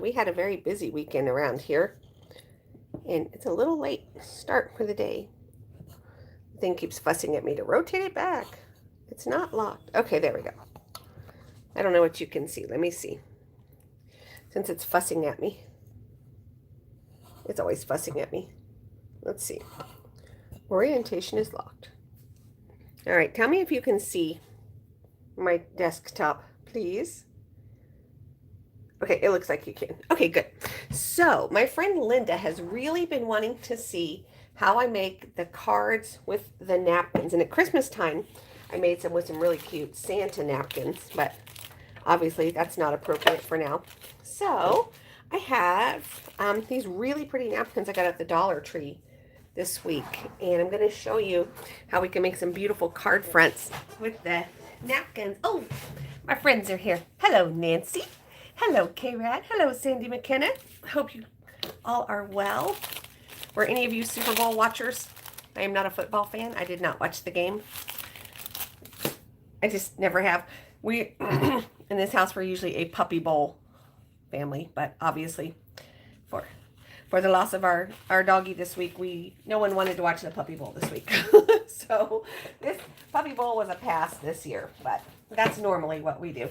we had a very busy weekend around here, and it's a little late start for the day. The thing keeps fussing at me to rotate it back. It's not locked. Okay, there we go. I don't know what you can see. Let me see. Since it's fussing at me. It's always fussing at me. Let's see. Orientation is locked. All right, tell me if you can see my desktop, please. Okay, it looks like you can. Okay, good. So my friend Linda has really been wanting to see how I make the cards with the napkins. And at Christmas time, I made some with some really cute Santa napkins, but obviously that's not appropriate for now. So I have these really pretty napkins I got at the Dollar Tree this week. And I'm going to show you how we can make some beautiful card fronts with the napkins. Oh, my friends are here. Hello, Nancy. Hello, K-Rad. Hello, Sandy McKenna. Hope you all are well. Were any of you Super Bowl watchers? I am not a football fan. I did not watch the game. I just never have. We, in this house, we're usually a puppy bowl family, but obviously for the loss of our doggy this week, no one wanted to watch the puppy bowl this week. So this puppy bowl was a pass this year, but that's normally what we do.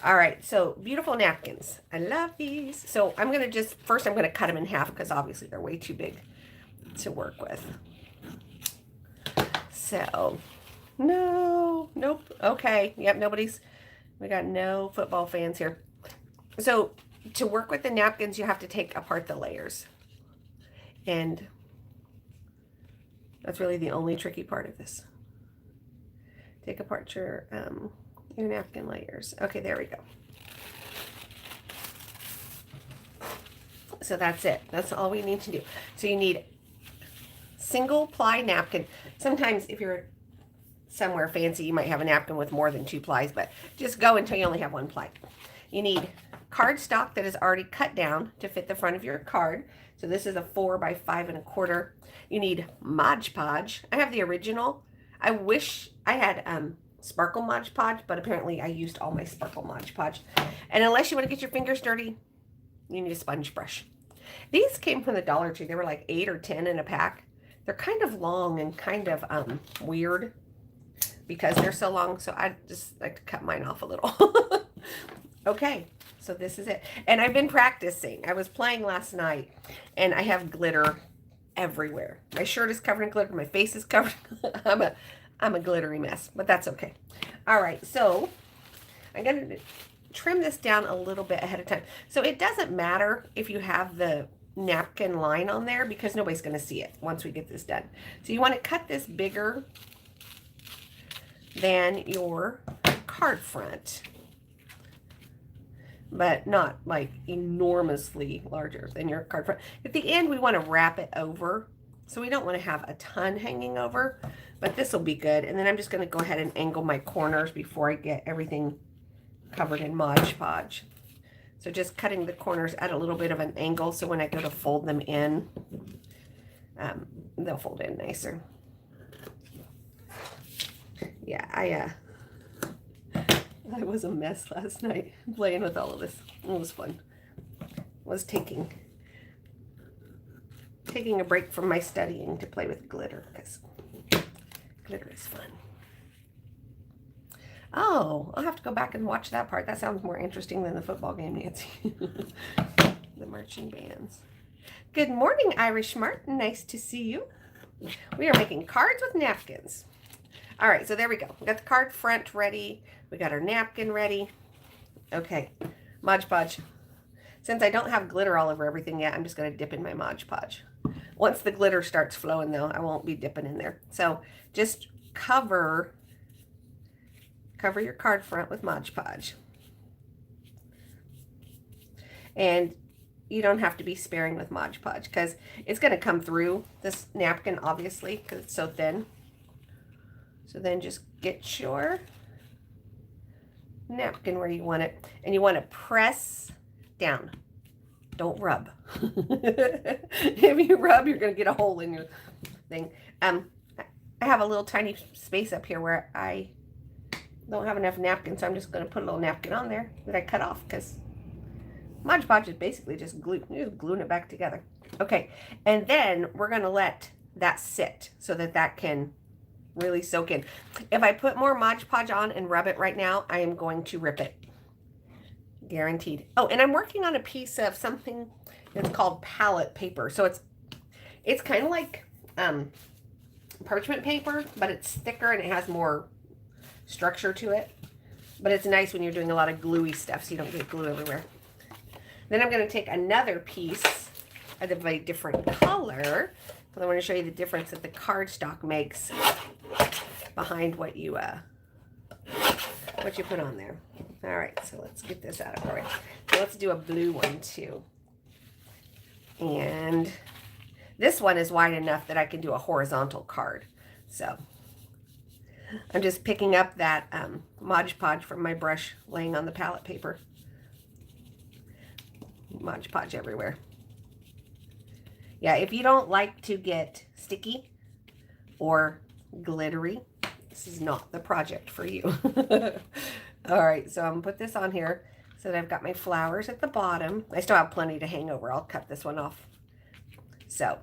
All right, so beautiful napkins. I love these. So I'm going to first I'm going to cut them in half because obviously they're way too big to work with. So, nope. Okay, yep, we got no football fans here. So to work with the napkins, you have to take apart the layers. And that's really the only tricky part of this. Take apart your napkin layers. Okay, there we go. So that's it. That's all we need to do. So you need single ply napkin. Sometimes if you're somewhere fancy, you might have a napkin with more than 2 plies, but just go until you only have 1 ply. You need cardstock that is already cut down to fit the front of your card. So this is a 4 by 5 1/4. You need Mod Podge. I have the original. I wish I had Sparkle Mod Podge, but apparently I used all my Sparkle Mod Podge. And unless you want to get your fingers dirty, you need a sponge brush. These came from the Dollar Tree. They were like 8 or 10 in a pack. They're kind of long and kind of weird because they're so long. So I just like to cut mine off a little. Okay, so this is it. And I've been practicing. I was playing last night and I have glitter everywhere. My shirt is covered in glitter. My face is covered. I'm a glittery mess, but that's okay. All right, so I'm going to trim this down a little bit ahead of time. So it doesn't matter if you have the napkin line on there because nobody's going to see it once we get this done. So you want to cut this bigger than your card front, but not like enormously larger than your card front. At the end, we want to wrap it over. So we don't want to have a ton hanging over, but this will be good. And then I'm just going to go ahead and angle my corners before I get everything covered in Mod Podge. So just cutting the corners at a little bit of an angle so when I go to fold them in, they'll fold in nicer. Yeah, I was a mess last night playing with all of this. It was fun. Was taking a break from my studying to play with glitter because glitter is fun. Oh, I'll have to go back and watch that part. That sounds more interesting than the football game, Nancy. The marching bands. Good morning, Irish Martin. Nice to see you. We are making cards with napkins. All right, so there we go. We got the card front ready. We got our napkin ready. Okay, Mod Podge. Since I don't have glitter all over everything yet, I'm just going to dip in my Mod Podge. Once the glitter starts flowing, though, I won't be dipping in there. So just cover your card front with Mod Podge. And you don't have to be sparing with Mod Podge because it's going to come through this napkin, obviously, because it's so thin. So then just get your napkin where you want it. And you want to press down. Don't rub. If you rub, you're going to get a hole in your thing. I have a little tiny space up here where I don't have enough napkin, so I'm just going to put a little napkin on there that I cut off because Mod Podge is basically just glue. You're just gluing it back together. Okay, and then we're going to let that sit so that that can really soak in. If I put more Mod Podge on and rub it right now, I am going to rip it. Guaranteed. Oh, and I'm working on a piece of something that's called palette paper. So it's kind of like parchment paper, but it's thicker and it has more structure to it. But it's nice when you're doing a lot of gluey stuff so you don't get glue everywhere. Then I'm going to take another piece of a different color. I want to show you the difference that the cardstock makes behind what you put on there. All right, so let's get this out of the way. So let's do a blue one too. And this one is wide enough that I can do a horizontal card. So I'm just picking up that Mod Podge from my brush laying on the palette paper. Mod Podge everywhere. Yeah, if you don't like to get sticky or glittery, this is not the project for you. All right, so I'm going to put this on here so that I've got my flowers at the bottom. I still have plenty to hang over. I'll cut this one off. So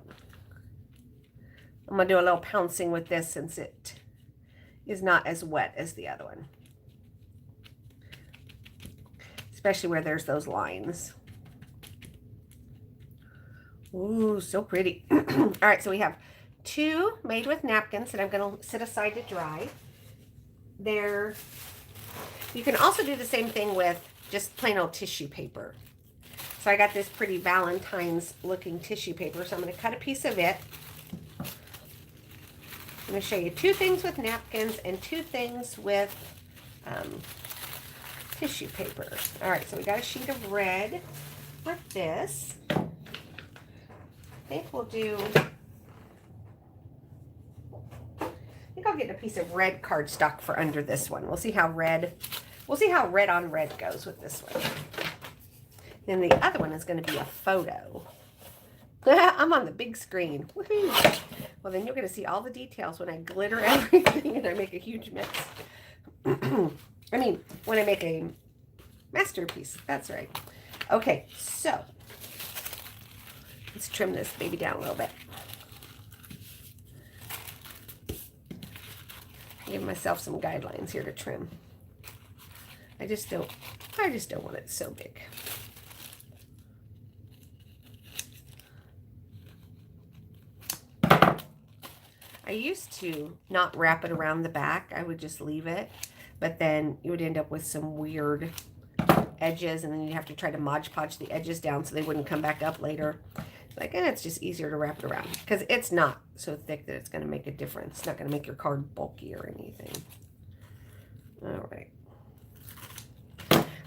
I'm going to do a little pouncing with this since it is not as wet as the other one. Especially where there's those lines. Ooh, so pretty. All right, so we have 2 made with napkins that I'm going to set aside to dry. You can also do the same thing with just plain old tissue paper. So I got this pretty Valentine's looking tissue paper, so I'm going to cut a piece of it. I'm going to show you 2 things with napkins and 2 things with tissue paper. All right, so we got a sheet of red with this. I think I'll get a piece of red cardstock for under this one. We'll see how red on red goes with this one. Then the other one is going to be a photo. I'm on the big screen. Woohoo! Well, then you're going to see all the details when I glitter everything and I make a huge mess. I mean, when I make a masterpiece. That's right. Okay, so let's trim this baby down a little bit. Give myself some guidelines here to trim. I just don't want it so big. I used to not wrap it around the back. I would just leave it, but then you would end up with some weird edges, and then you have to try to Mod Podge the edges down so they wouldn't come back up later. Like, and it's just easier to wrap it around because it's not so thick that it's going to make a difference. It's not going to make your card bulky or anything. All right.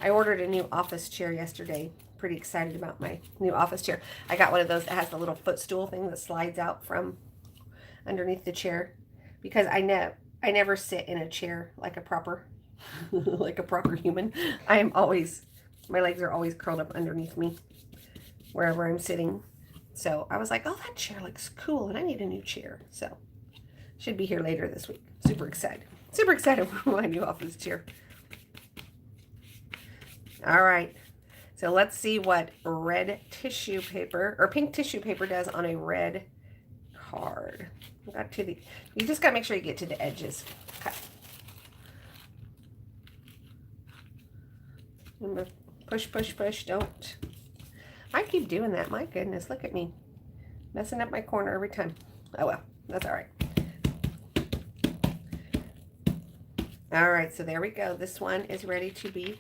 I ordered a new office chair yesterday. Pretty excited about my new office chair. I got one of those that has the little footstool thing that slides out from underneath the chair because I never sit in a chair like a proper like a proper human. My legs are always curled up underneath me wherever I'm sitting. So I was like, oh, that chair looks cool and I need a new chair. So should be here later this week. Super excited. Super excited for my new office chair. All right. So let's see what red tissue paper or pink tissue paper does on a red card. You just got to make sure you get to the edges. Okay. Push, push, push. Don't. I keep doing that. My goodness, look at me. Messing up my corner every time. Oh, well, that's all right. All right, so there we go. This one is ready to be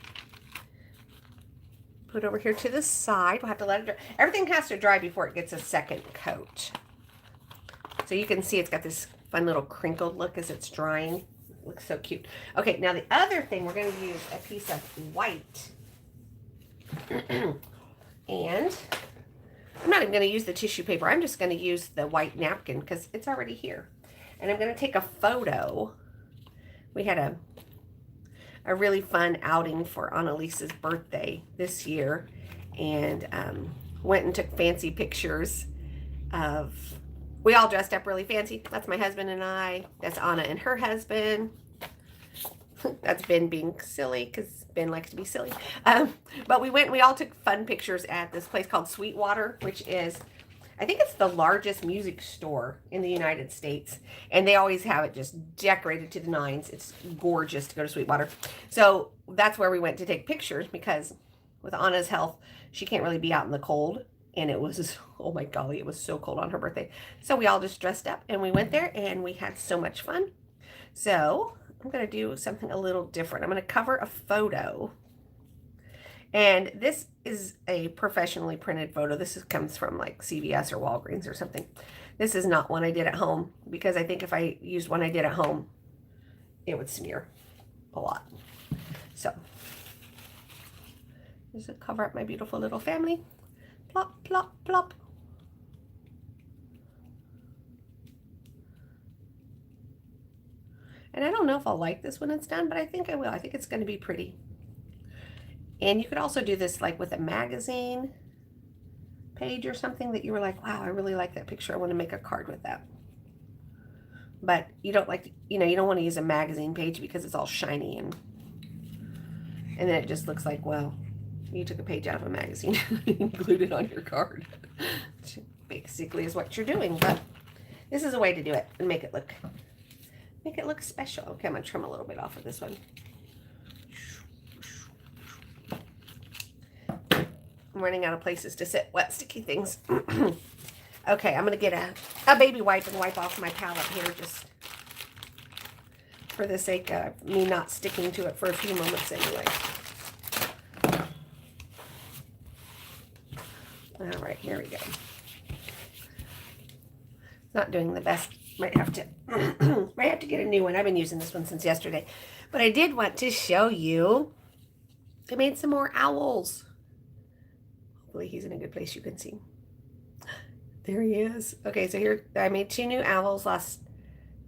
put over here to the side. We'll have to let it dry. Everything has to dry before it gets a second coat. So you can see it's got this fun little crinkled look as it's drying. It looks so cute. Okay, now the other thing, we're going to use a piece of white. And I'm not even going to use the tissue paper. I'm just going to use the white napkin because it's already here. And I'm going to take a photo. We had a really fun outing for Annalise's birthday this year. And went and took fancy pictures of... We all dressed up really fancy. That's my husband and I. That's Anna and her husband. That's Ben being silly because Ben likes to be silly. But we all took fun pictures at this place called Sweetwater, which is, I think it's the largest music store in the United States. And they always have it just decorated to the nines. It's gorgeous to go to Sweetwater. So that's where we went to take pictures because with Anna's health, she can't really be out in the cold. And it was, oh my golly, it was so cold on her birthday. So we all just dressed up and we went there and we had so much fun. So I'm going to do something a little different. I'm going to cover a photo. And this is a professionally printed photo. Comes from like CVS or Walgreens or something. This is not one I did at home because I think if I used one I did at home, it would smear a lot. So, just to cover up my beautiful little family. Plop, plop, plop. And I don't know if I'll like this when it's done, but I think I will. I think it's going to be pretty. And you could also do this like with a magazine page or something that you were like, wow, I really like that picture. I want to make a card with that. But you don't like, you don't want to use a magazine page because it's all shiny and then it just looks like, well, you took a page out of a magazine and glued it on your card. Which basically is what you're doing. But this is a way to do it and make it look special. Okay, I'm going to trim a little bit off of this one. I'm running out of places to sit wet, sticky things. Okay, I'm going to get a baby wipe and wipe off my palette here just for the sake of me not sticking to it for a few moments anyway. All right, here we go. Not doing the best. Might have to get a new one. I've been using this one since yesterday. But I did want to show you. I made some more owls. Hopefully he's in a good place you can see. There he is. Okay, so here I made 2 new owls last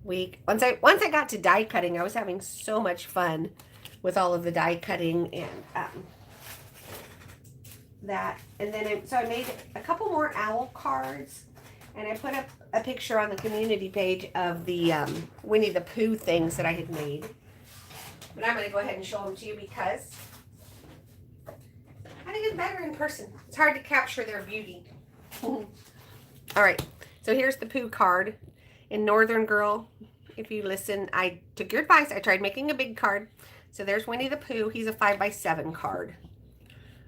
week. Once I got to die cutting, I was having so much fun with all of the die cutting and that. And then so I made a couple more owl cards. And I put up a picture on the community page of the Winnie the Pooh things that I had made. But I'm going to go ahead and show them to you because I think it's better in person. It's hard to capture their beauty. All right. So here's the Pooh card. In Northern Girl, if you listen, I took your advice. I tried making a big card. So there's Winnie the Pooh. He's a 5x7 card.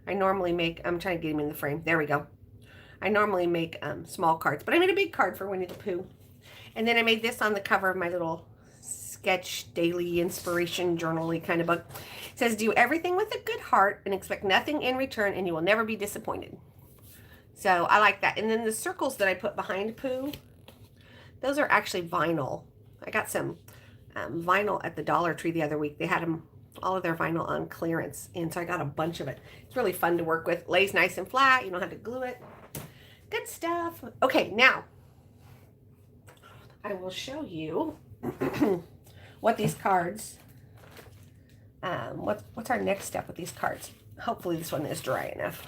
I normally make, I'm trying to get him in the frame. There we go. I normally make small cards, but I made a big card for Winnie the Pooh. And then I made this on the cover of my little sketch daily inspiration journal-y kind of book. It says, do everything with a good heart and expect nothing in return and you will never be disappointed. So I like that. And then the circles that I put behind Pooh, those are actually vinyl. I got some vinyl at the Dollar Tree the other week. They had them, all of their vinyl on clearance. And so I got a bunch of it. It's really fun to work with. Lays nice and flat. You don't have to glue it. Good stuff. Okay, now I will show you what these cards, what's our next step with these cards. Hopefully this one is dry enough.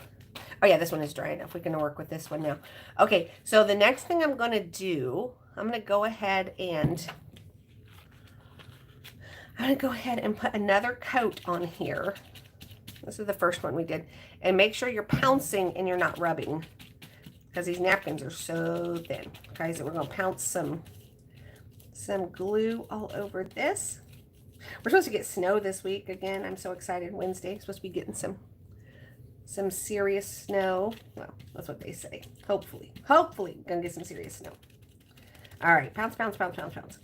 Oh yeah, this one is dry enough. We can work with this one now. Okay, so the next thing I'm going to do, I'm going to go ahead and put another coat on here. This is the first one we did. And make sure you're pouncing and you're not rubbing, because these napkins are so thin. Guys, we're going to pounce some glue all over this. We're supposed to get snow this week again. I'm so excited. Wednesday, supposed to be getting some serious snow. Well, that's what they say. Hopefully, gonna get some serious snow. All right, pounce, pounce, pounce, pounce, pounce.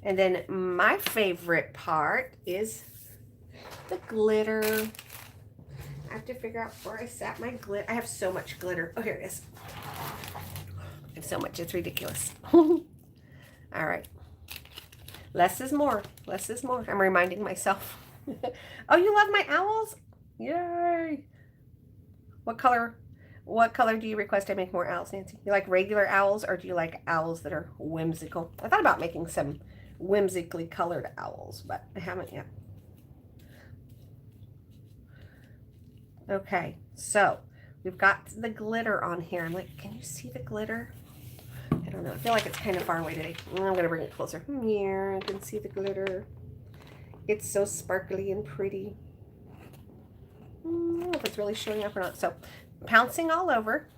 And then my favorite part is the glitter. I have to figure out where I sat my glitter. I have so much glitter. Oh, here it is. I have so much. It's ridiculous. All right. Less is more. Less is more. I'm reminding myself. Oh, you love my owls? Yay. What color do you request I make more owls, Nancy? You like regular owls or do you like owls that are whimsical? I thought about making some whimsically colored owls, but I haven't yet. Okay, so we've got the glitter on here. I'm like, can you see the glitter? I don't know. I feel like it's kind of far away today. I'm going to bring it closer. Here, I can see the glitter. It's so sparkly and pretty. I don't know if it's really showing up or not. So, pouncing all over.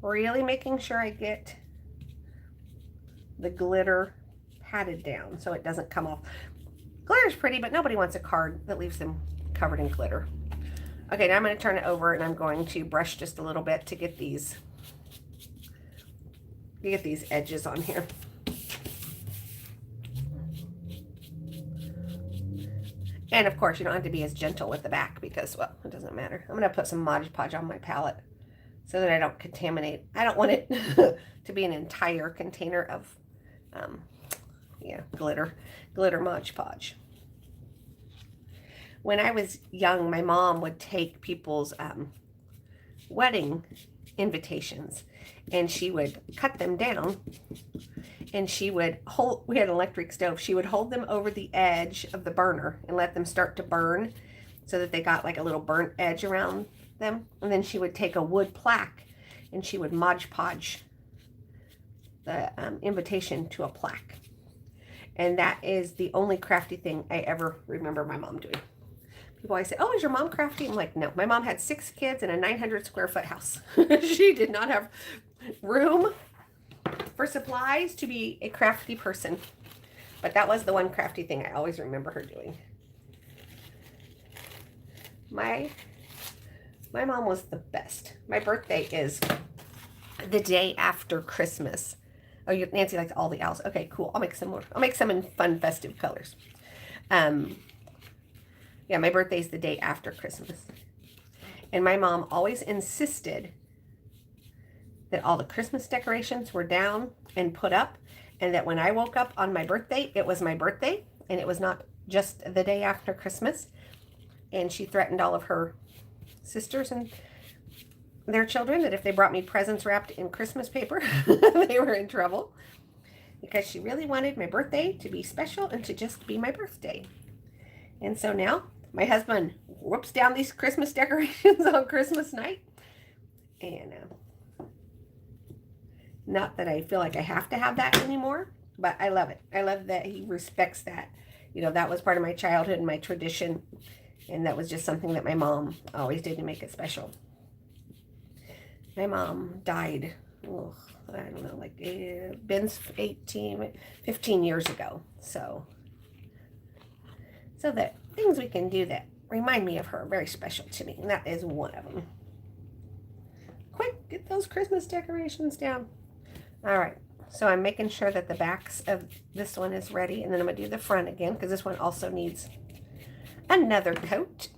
Really making sure I get the glitter patted down so it doesn't come off. Glitter's pretty, but nobody wants a card that leaves them covered in glitter. Okay, now I'm going to turn it over and I'm going to brush just a little bit to get these edges on here. And of course, you don't have to be as gentle with the back because, well, it doesn't matter. I'm going to put some Mod Podge on my palette so that I don't contaminate. I don't want it to be an entire container of, glitter Mod Podge. When I was young, my mom would take people's wedding invitations and she would cut them down and she would hold, we had an electric stove, she would hold them over the edge of the burner and let them start to burn so that they got like a little burnt edge around them. And then she would take a wood plaque and she would Mod Podge the invitation to a plaque. And that is the only crafty thing I ever remember my mom doing. People always say, oh, is your mom crafty? I'm like, no. My mom had 6 kids in a 900 square foot house. She did not have room for supplies to be a crafty person. But that was the one crafty thing I always remember her doing. My mom was the best. My birthday is the day after Christmas. Oh, Nancy likes all the owls. Okay, cool. I'll make some more. I'll make some in fun, festive colors. Yeah, my birthday's the day after Christmas. And my mom always insisted that all the Christmas decorations were down and put up, and that when I woke up on my birthday, it was my birthday, and it was not just the day after Christmas. And she threatened all of her sisters and their children that if they brought me presents wrapped in Christmas paper, they were in trouble, because she really wanted my birthday to be special and to just be my birthday. And so now my husband whoops down these Christmas decorations on Christmas night. And not that I feel like I have to have that anymore, but I love it. I love that he respects that. You know, that was part of my childhood and my tradition. And that was just something that my mom always did to make it special. My mom died, I don't know, like Ben's 15 years ago. So that things we can do that remind me of her are very special to me. And that is one of them. Quick, get those Christmas decorations down. All right. So I'm making sure that the backs of this one is ready. And then I'm going to do the front again because this one also needs another coat.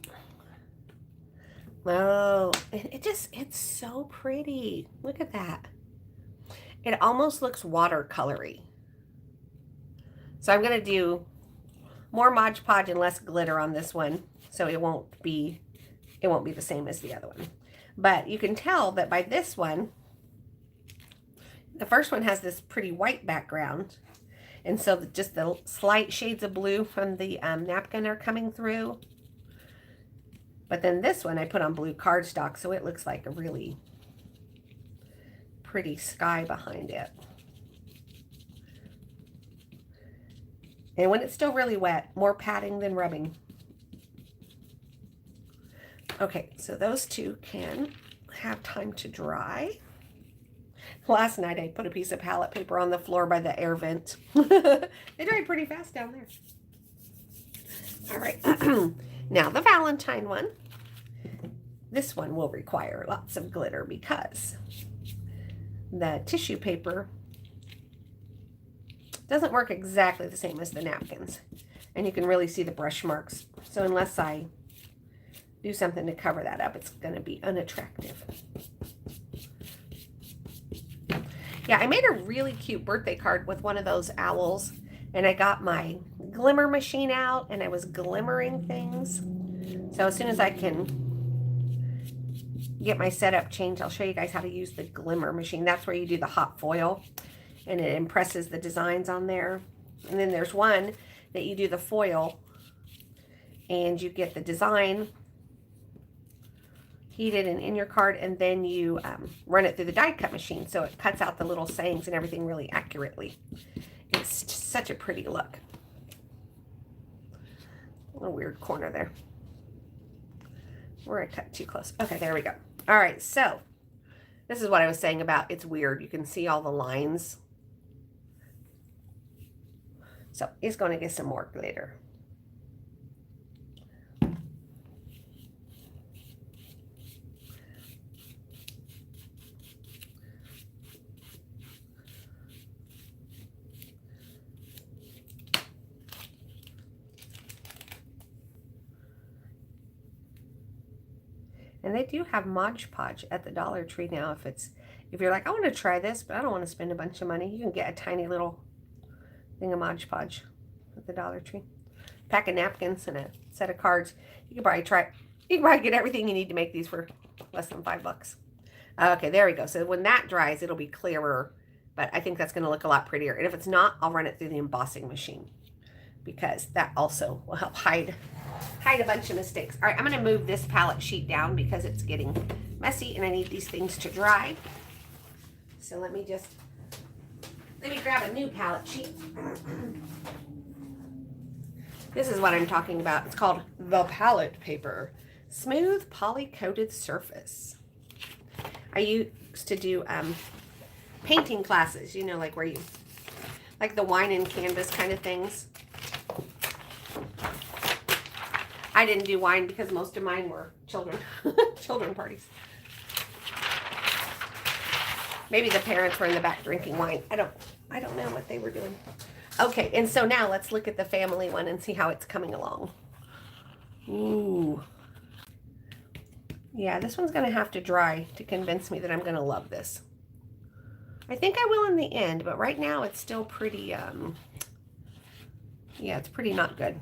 Oh, it's so pretty. Look at that. It almost looks watercolory. So I'm going to do more Mod Podge and less glitter on this one, so it won't be the same as the other one. But you can tell that by this one, the first one has this pretty white background, and so just the slight shades of blue from the napkin are coming through. But then this one I put on blue cardstock, so it looks like a really pretty sky behind it. And when it's still really wet, more patting than rubbing. Okay, so those two can have time to dry. Last night I put a piece of palette paper on the floor by the air vent. They dried pretty fast down there. All right, now the Valentine one. This one will require lots of glitter because the tissue paper doesn't work exactly the same as the napkins. And you can really see the brush marks. So unless I do something to cover that up, it's going to be unattractive. Yeah, I made a really cute birthday card with one of those owls. And I got my glimmer machine out and I was glimmering things. So as soon as I can get my setup changed, I'll show you guys how to use the glimmer machine. That's where you do the hot foil and it impresses the designs on there. And then there's one that you do the foil and you get the design heated and in your card, and then you run it through the die cut machine, so it cuts out the little sayings and everything really accurately. It's just such a pretty look. A weird corner there where I cut too close. Okay, there we go. All right, so this is what I was saying about it's weird. You can see all the lines. So it's going to get some more glitter. And they do have Mod Podge at the Dollar Tree now. If you're like, I want to try this, but I don't want to spend a bunch of money, you can get a tiny little thing of Mod Podge at the Dollar Tree. Pack of napkins and a set of cards. You can probably get everything you need to make these for less than $5. Okay, there we go. So when that dries, it'll be clearer, but I think that's going to look a lot prettier. And if it's not, I'll run it through the embossing machine because that also will help hide a bunch of mistakes. All right, I'm going to move this palette sheet down because it's getting messy and I need these things to dry. So let me grab a new palette sheet. This is what I'm talking about. It's called the palette paper. Smooth poly-coated surface. I used to do painting classes, you know, like where you, like the wine and canvas kind of things. I didn't do wine because most of mine were children parties. Maybe the parents were in the back drinking wine. I don't know what they were doing. Okay, and so now let's look at the family one and see how it's coming along. Ooh. Yeah, this one's going to have to dry to convince me that I'm going to love this. I think I will in the end, but right now it's still pretty, yeah, it's pretty not good.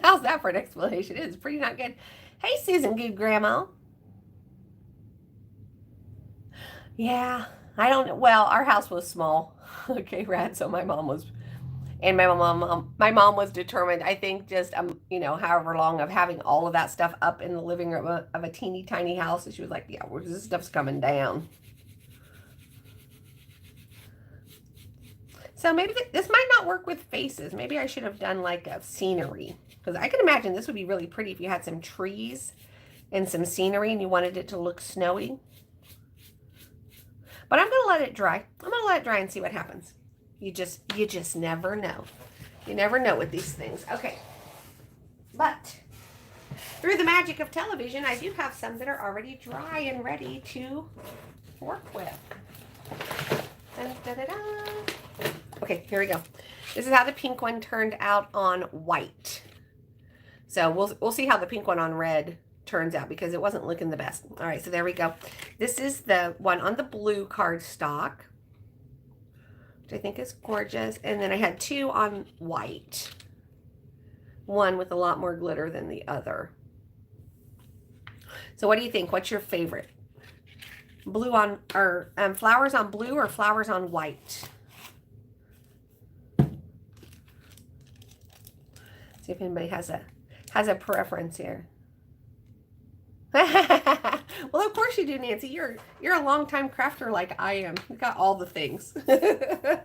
How's that for an explanation? It is pretty not good. Hey, Susan Good Grandma. Yeah, I don't know. Well, our house was small. Okay, Rad. So my mom was determined, I think, just you know, however long of having all of that stuff up in the living room of a teeny tiny house, and she was like, yeah, this stuff's coming down. So maybe this might not work with faces. Maybe I should have done like a scenery, because I can imagine this would be really pretty if you had some trees and some scenery and you wanted it to look snowy. But I'm going to let it dry. I'm going to let it dry and see what happens. You just never know. You never know with these things. Okay. But through the magic of television, I do have some that are already dry and ready to work with. Dun, da, da, da. Okay, here we go. This is how the pink one turned out on white. So we'll see how the pink one on red turns out because it wasn't looking the best. All right, so there we go. This is the one on the blue cardstock, which I think is gorgeous. And then I had two on white. One with a lot more glitter than the other. So what do you think? What's your favorite? Blue on, or flowers on blue or flowers on white? See if anybody has a preference here. Well, of course you do, Nancy. You're a longtime crafter like I am. You got all the things. Do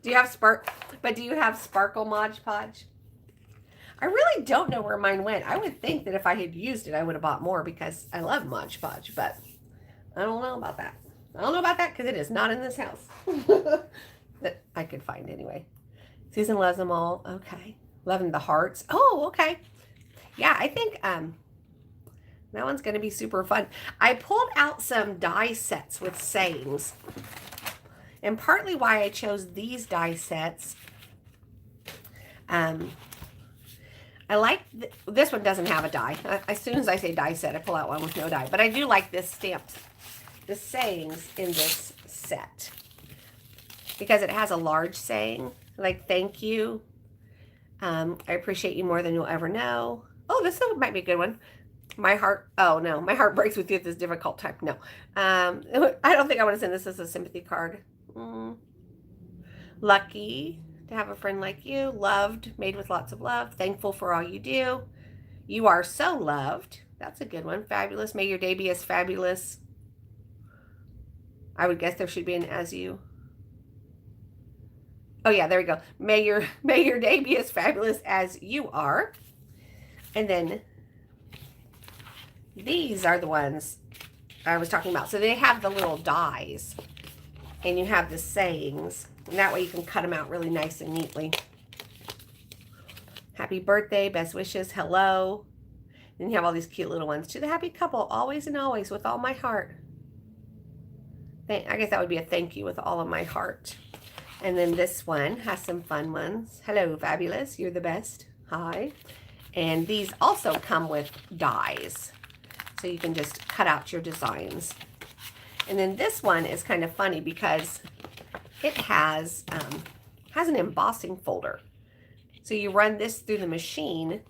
you have sparkle Mod Podge? I really don't know where mine went. I would think that if I had used it, I would have bought more because I love Mod Podge, but I don't know about that. I don't know about that because it is not in this house. That I could find anyway. Susan loves them all. Okay. Loving the hearts. Oh, okay. Yeah, I think that one's going to be super fun. I pulled out some die sets with sayings. And partly why I chose these die sets, I like, this one doesn't have a die. As soon as I say die set, I pull out one with no die. But I do like this stamped, the sayings in this set. Because it has a large saying, like thank you. I appreciate you more than you'll ever know. Oh, this one might be a good one. My heart, oh no, my heart breaks with you at this difficult time. No, I don't think I want to send this as a sympathy card. Lucky to have a friend like you. Loved, made with lots of love. Thankful for all you do. You are so loved. That's a good one. Fabulous. May your day be as fabulous. I would guess there should be an as you. Oh yeah, there we go. May your day be as fabulous as you are. And then these are the ones I was talking about. So they have the little dies, and you have the sayings, and that way you can cut them out really nice and neatly. Happy birthday, best wishes, hello. Then you have all these cute little ones. To the happy couple, always and always, with all my heart. I guess that would be a thank you with all of my heart. And then this one has some fun ones. Hello, fabulous. You're the best. Hi. And these also come with dies, so you can just cut out your designs. And then this one is kind of funny because it has an embossing folder. So you run this through the machine,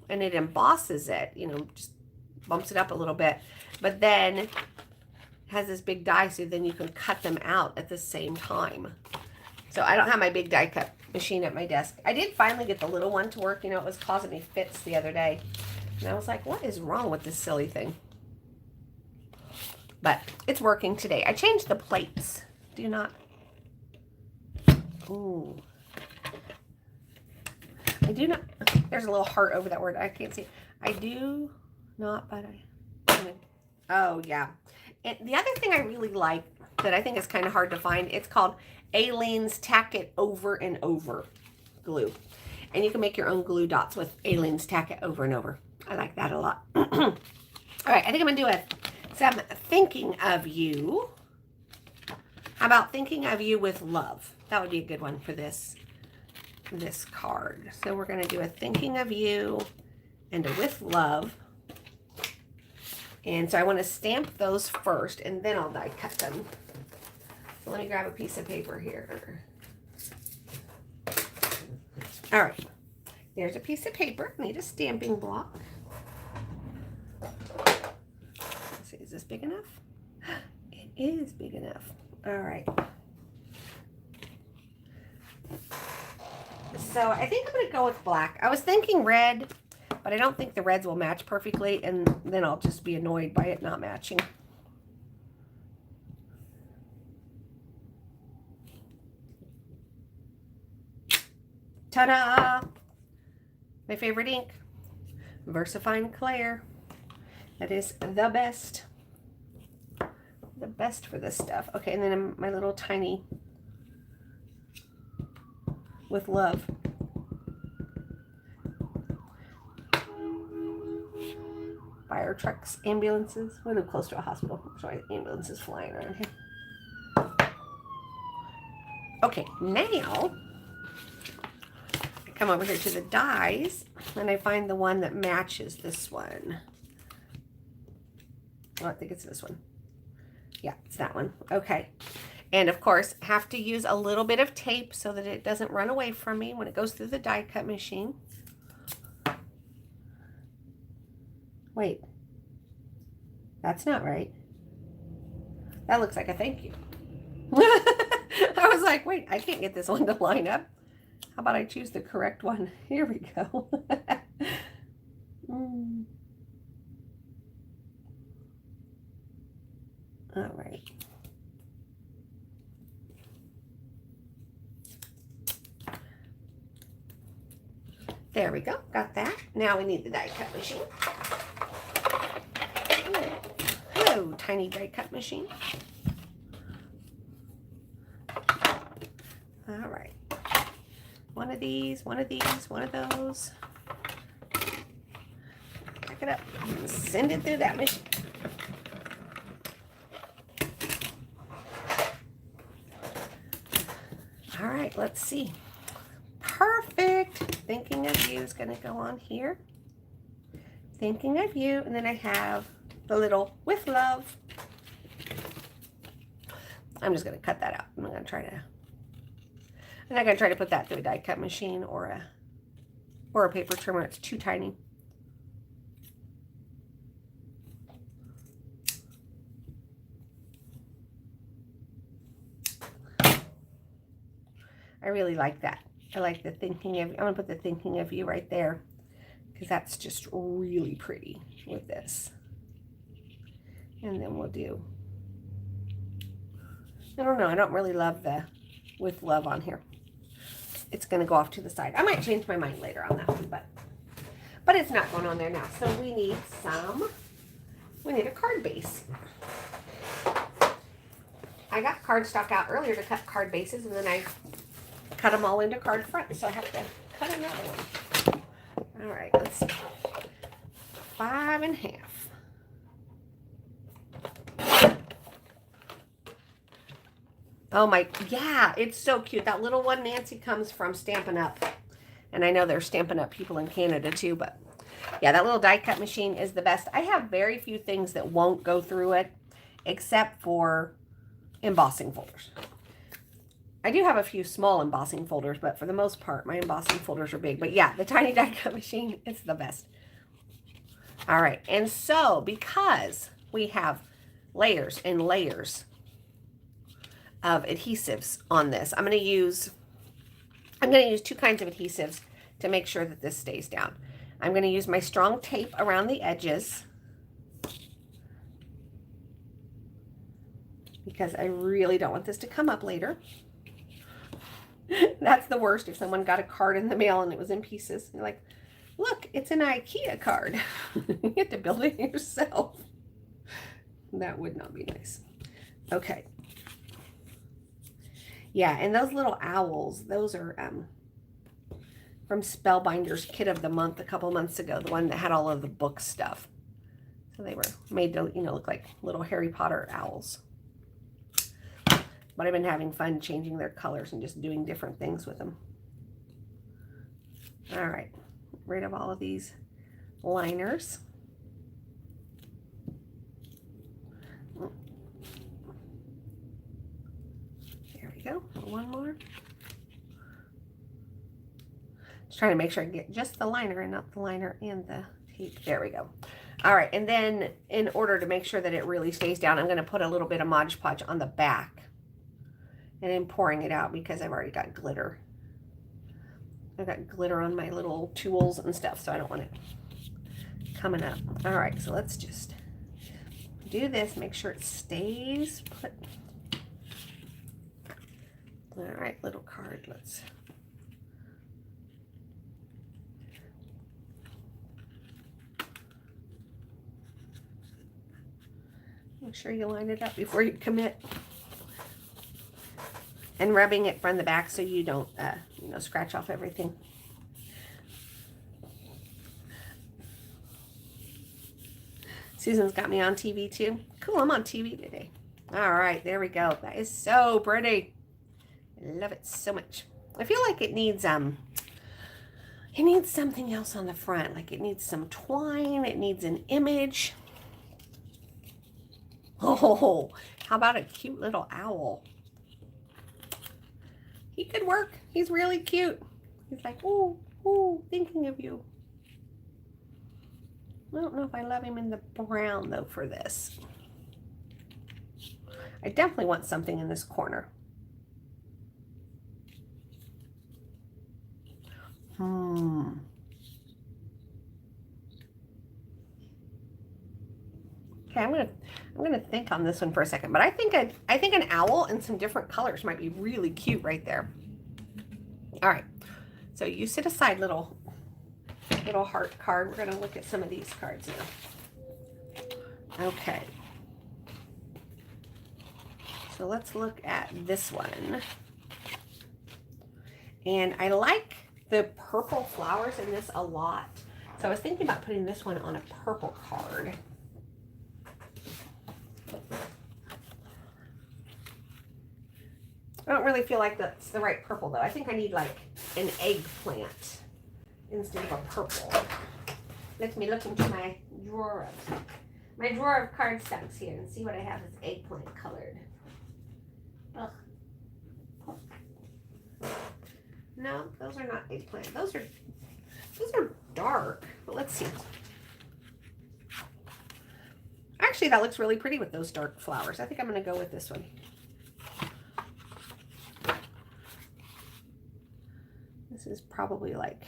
and it embosses it, you know, just bumps it up a little bit. But then has this big die, so then you can cut them out at the same time. So I don't have my big die cut machine at my desk. I did finally get the little one to work. You know, it was causing me fits the other day. And I was like, what is wrong with this silly thing? But it's working today. I changed the plates. Do not. Ooh. I do not. There's a little heart over that word. I can't see. I do not, but I. Oh, yeah. And the other thing I really like that I think is kind of hard to find, it's called Aleene's Tack It Over and Over glue. And you can make your own glue dots with Aleene's Tack It Over and Over. I like that a lot. All right, I think I'm going to do some thinking of you. How about thinking of you with love? That would be a good one for this card. So we're going to do a thinking of you and a with love. And so I want to stamp those first, and then I'll die cut them. So let me grab a piece of paper here. All right. There's a piece of paper. Need a stamping block. Let's see, is this big enough? It is big enough. All right. So I think I'm going to go with black. I was thinking red, but I don't think the reds will match perfectly, and then I'll just be annoyed by it not matching. Ta-da! My favorite ink, VersaFine Clair. That is the best. The best for this stuff. Okay, and then my little tiny with love. Fire trucks, ambulances. We live close to a hospital. Sorry, ambulances flying around here. Okay, now I come over here to the dies, and I find the one that matches this one. Oh, I think it's this one. Yeah, it's that one. Okay. And of course, have to use a little bit of tape so that it doesn't run away from me when it goes through the die cut machine. Wait, that's not right. That looks like a thank you. I was like, wait, I can't get this one to line up. How about I choose the correct one? Here we go. All right. There we go. Got that. Now we need the die cut machine. Hello, tiny die cut machine. All right. One of these, one of these, one of those. Pack it up and send it through that machine. All right, let's see. Perfect. Thinking of you is going to go on here. Thinking of you. And then I have the little with love. I'm just going to cut that out. I'm not going to try to put that through a die cut machine or a paper trimmer. It's too tiny. I really like that. I like the thinking of, I'm going to put the thinking of you right there because that's just really pretty with this. And then we'll do, I don't know, I don't really love the with love on here. It's going to go off to the side. I might change my mind later on that one, but it's not going on there now. So we need a card base. I got cardstock out earlier to cut card bases, and then I cut them all into card front, so I have to cut another one. All right, let's see. 5 1/2. Oh my, yeah, it's so cute. That little one, Nancy, comes from Stampin' Up. And I know they're Stampin' Up people in Canada too, but yeah, that little die cut machine is the best. I have very few things that won't go through it, except for embossing folders. I do have a few small embossing folders, but for the most part, my embossing folders are big. But yeah, the tiny die cut machine, it's the best. All right, and so because we have layers and layers of adhesives on this, I'm going to use 2 kinds of adhesives to make sure that this stays down. I'm going to use my strong tape around the edges because I really don't want this to come up later. That's the worst, if someone got a card in the mail and it was in pieces. You're like, look, it's an IKEA card. You have to build it yourself. That would not be nice. Okay. Yeah, and those little owls, those are from Spellbinder's Kit of the Month a couple months ago, the one that had all of the book stuff. So they were made to, look like little Harry Potter owls. But I've been having fun changing their colors and just doing different things with them. All right, rid of all of these liners. Go. One more. Just trying to make sure I get just the liner and not the liner and the tape. There we go. All right, and then in order to make sure that it really stays down, I'm going to put a little bit of Mod Podge on the back, and then pouring it out because I've already got glitter. I've got glitter on my little tools and stuff, so I don't want it coming up. All right, so let's just do this. Make sure it stays put. All right, little card, let's. Make sure you line it up before you commit. And rubbing it from the back so you don't, scratch off everything. Susan's got me on TV too. Cool, I'm on TV today. All right, there we go. That is so pretty. I love it so much. I feel like it needs something else on the front. Like it needs some twine. It needs an image. Oh, how about a cute little owl? He could work. He's really cute. He's like, ooh, ooh, thinking of you. I don't know if I love him in the brown though for this. I definitely want something in this corner. Okay, I'm gonna think on this one for a second, but I think an owl in some different colors might be really cute right there. All right, so you sit aside, little heart card. We're gonna look at some of these cards now. Okay, so let's look at this one, and I like the purple flowers in this a lot. So I was thinking about putting this one on a purple card. I don't really feel like that's the right purple though. I think I need like an eggplant instead of a purple. Let me look into my drawer of cardstocks here and see what I have that's eggplant colored. Ugh. No, those are not eggplant. Those are dark. But let's see. Actually, that looks really pretty with those dark flowers. I think I'm going to go with this one. This is probably like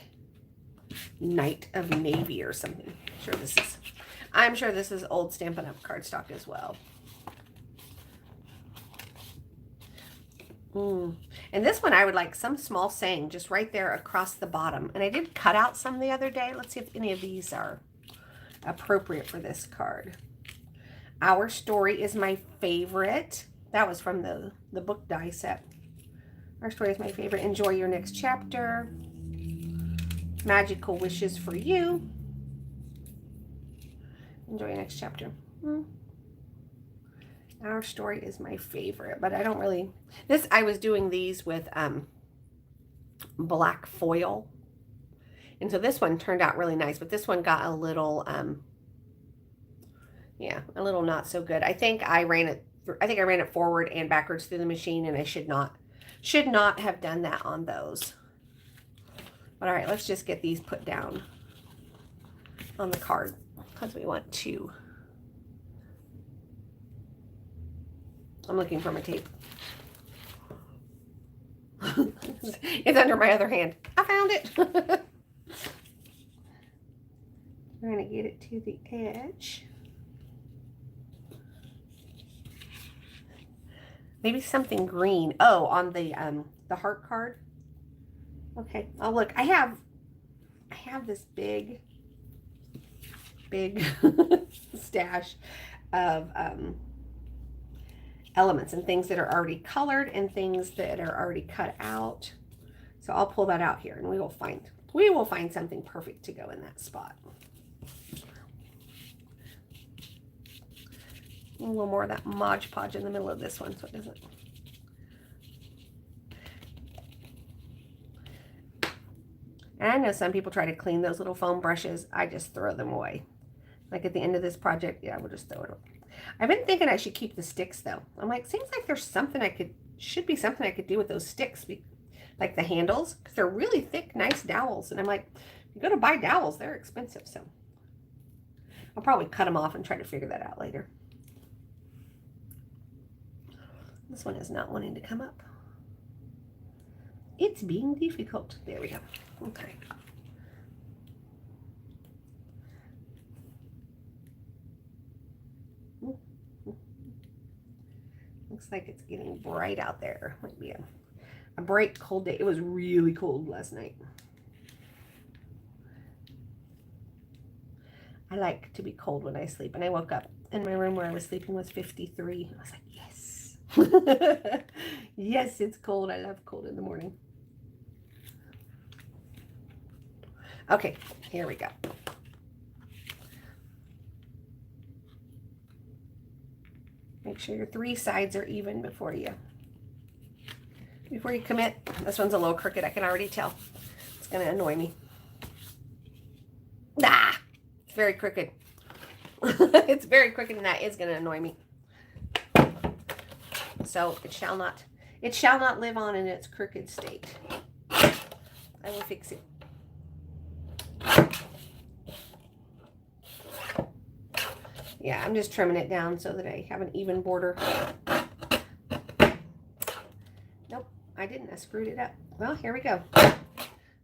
Night of Navy or something. I'm sure this is old Stampin' Up! Cardstock as well. And this one I would like some small saying just right there across the bottom. And I did cut out some the other day. Let's see if any of these are appropriate for this card. Our Story is my favorite. That was from the book die set. Our Story is my favorite. Enjoy your next chapter. Magical wishes for you. Enjoy your next chapter. Our Story is my favorite, but I don't really... I was doing these with black foil. And so this one turned out really nice, but this one got a little, a little not so good. I think I ran it forward and backwards through the machine, and I should not have done that on those. But all right, let's just get these put down on the card because we want to. I'm looking for my tape. It's under my other hand. I found it. We're going to get it to the edge. Maybe something green. Oh, on the heart card. Okay, I'll look. I have this big stash of elements and things that are already colored and things that are already cut out. So I'll pull that out here, and we will find something perfect to go in that spot. A little more of that Mod Podge in the middle of this one, so it doesn't. And I know some people try to clean those little foam brushes. I just throw them away. Like at the end of this project, yeah, we'll just throw it away. I've been thinking I should keep the sticks though. I'm like, seems like there's something should be something I could do with those sticks, like the handles, because they're really thick, nice dowels. And I'm like, you go to buy dowels, they're expensive. So I'll probably cut them off and try to figure that out later. This one is not wanting to come up. It's being difficult. There we go. Okay. Looks like it's getting bright out there. Might be a bright, cold day. It was really cold last night. I like to be cold when I sleep. And I woke up and my room where I was sleeping was 53. I was like, yes. Yes, it's cold. I love cold in the morning. Okay, here we go. Make sure your three sides are even before you commit. This one's a little crooked, I can already tell. It's gonna annoy me. Ah, it's very crooked. It's very crooked, and that is gonna annoy me. So it shall not live on in its crooked state. I will fix it. Yeah, I'm just trimming it down so that I have an even border. Nope, I didn't. I screwed it up. Well, here we go.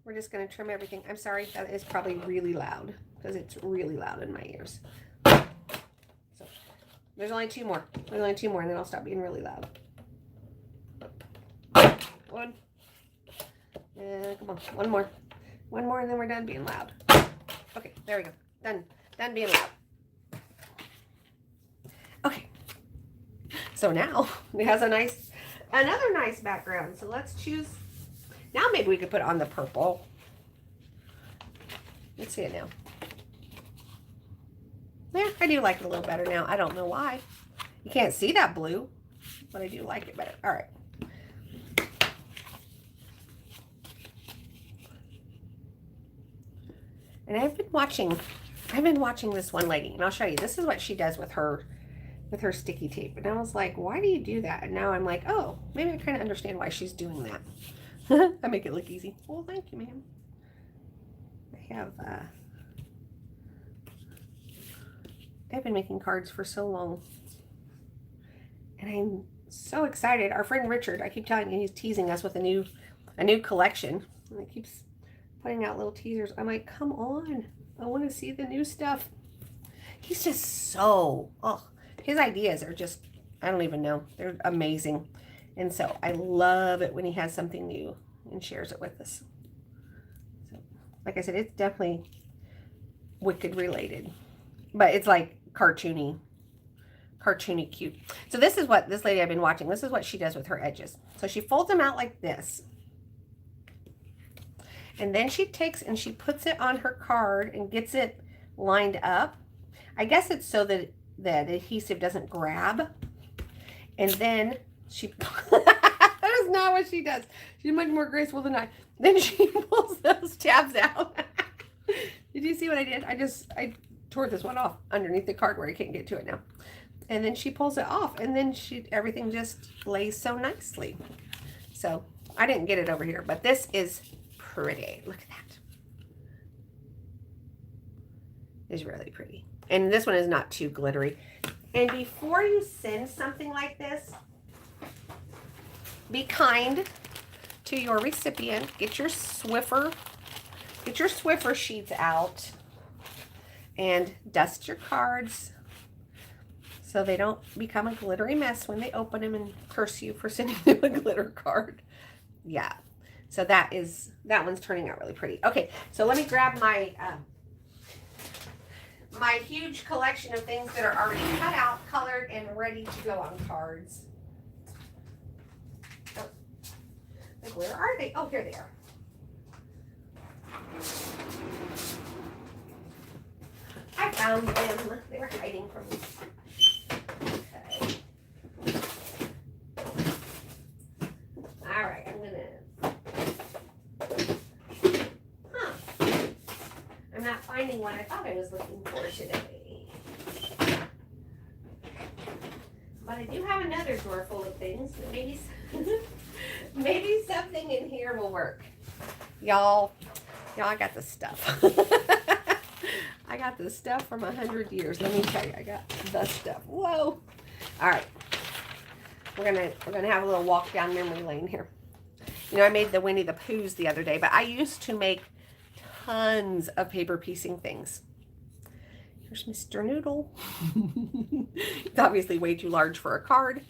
We're just going to trim everything. I'm sorry, that is probably really loud because it's really loud in my ears. So there's only two more. There's only two more, and then I'll stop being really loud. One. Come on, one more. One more, and then we're done being loud. Okay, there we go. Done. Done being loud. Okay, so now it has another nice background. So let's choose. Now maybe we could put on the purple. Let's see it now. Yeah, I do like it a little better now. I don't know why. You can't see that blue, but I do like it better. All right. And I've been watching this one lady, and I'll show you. This is what she does with her sticky tape. And I was like, why do you do that? And now I'm like, oh, maybe I kind of understand why she's doing that. I make it look easy. Well, thank you, ma'am. I've been making cards for so long. And I'm so excited. Our friend Richard, I keep telling you, he's teasing us with a new collection. And he keeps putting out little teasers. I'm like, come on. I want to see the new stuff. He's just so, oh, his ideas are just, I don't even know. They're amazing. And so I love it when he has something new and shares it with us. So, like I said, it's definitely Wicked related. But it's like cartoony cute. So this is what this lady I've been watching, this is what she does with her edges. So she folds them out like this. And then she takes and she puts it on her card and gets it lined up. I guess it's so that the adhesive doesn't grab. And then she, that is not what she does. She's much more graceful than I. Then she pulls those tabs out. Did you see what I did? I tore this one off underneath the card where I can't get to it now. And then she pulls it off, and then everything just lays so nicely. So I didn't get it over here, but this is pretty. Look at that. It's really pretty. And this one is not too glittery. And before you send something like this, be kind to your recipient. Get your Swiffer sheets out and dust your cards so they don't become a glittery mess when they open them and curse you for sending them a glitter card. Yeah. So that one's turning out really pretty. Okay, so let me grab my my huge collection of things that are already cut out, colored, and ready to go on cards. Oh, like where are they? Oh, here they are. I found them. They were hiding from me. Okay. All right, I'm gonna. Huh. I'm not finding what I thought I was looking for today. But I do have another drawer full of things. Maybe, maybe something in here will work. Y'all, I got the stuff. I got the stuff from 100 years. Let me tell you, I got the stuff. Whoa. All right. We're gonna have a little walk down memory lane here. You know, I made the Winnie the Poohs the other day, but I used to make tons of paper piecing things. Here's Mr. Noodle. It's obviously way too large for a card.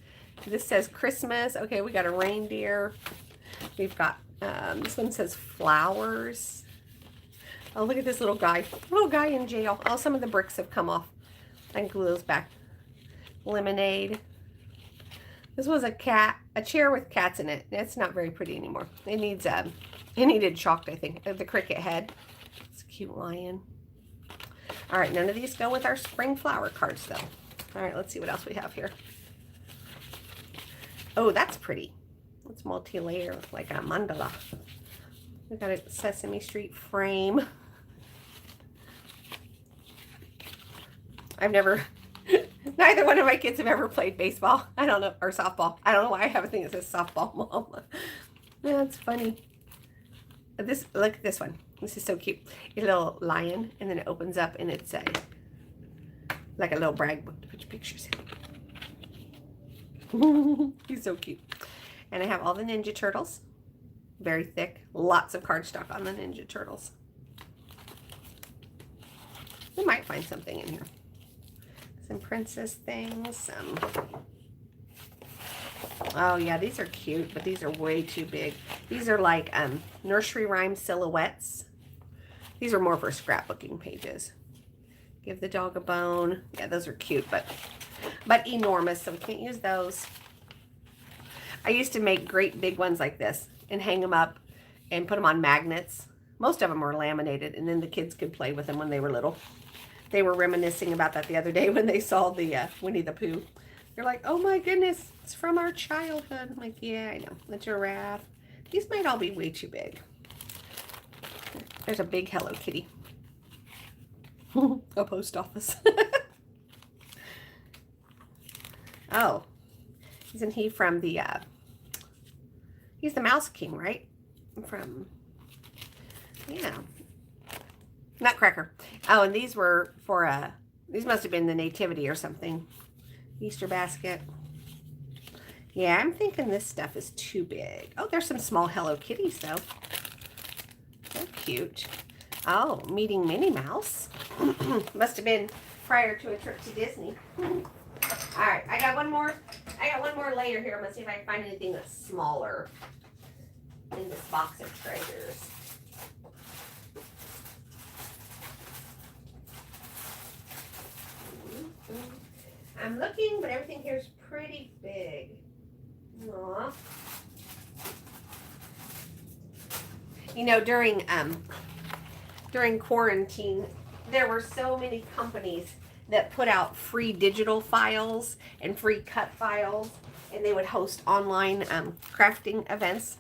This says Christmas. Okay, we got a reindeer. We've got, this one says flowers. Oh, look at this little guy. Little guy in jail. Oh, some of the bricks have come off. I can glue those back. Lemonade. This was a chair with cats in it. It's not very pretty anymore. It needs, it needed chalked, I think. The cricket head. It's a cute lion. All right, none of these go with our spring flower cards, though. All right, let's see what else we have here. Oh, that's pretty. It's multi-layer, like a mandala. We got a Sesame Street frame. I've never, neither one of my kids have ever played baseball. I don't know, or softball. I don't know why I have a thing that says softball, Mom. That's funny. This, look at this one. This is so cute. A little lion, and then it opens up, and it's like a little brag book to put your pictures in. He's so cute. And I have all the Ninja Turtles. Very thick. Lots of cardstock on the Ninja Turtles. We might find something in here. Some princess things. Oh yeah, these are cute, but these are way too big. These are like nursery rhyme silhouettes. These are more for scrapbooking pages. Give the dog a bone. Yeah, those are cute, but enormous, so we can't use those. I used to make great big ones like this and hang them up and put them on magnets. Most of them were laminated, and then the kids could play with them when they were little. They were reminiscing about that the other day when they saw the Winnie the Pooh. They're like, oh my goodness, it's from our childhood. I'm like, yeah, I know. The giraffe. These might all be way too big. There's a big Hello Kitty. A post office. Oh, isn't he from the, he's the Mouse King, right? From, yeah. Nutcracker. Oh, and these were for, these must have been the Nativity or something. Easter basket. Yeah, I'm thinking this stuff is too big. Oh, there's some small Hello Kitties, though. They're cute. Oh, meeting Minnie Mouse. Must have been prior to a trip to Disney. All right, I got one more layer here. I'm gonna see if I can find anything that's smaller in this box of treasures. I'm looking, but everything here is pretty big. Aww. You know, during quarantine, there were so many companies that put out free digital files and free cut files, and they would host online crafting events.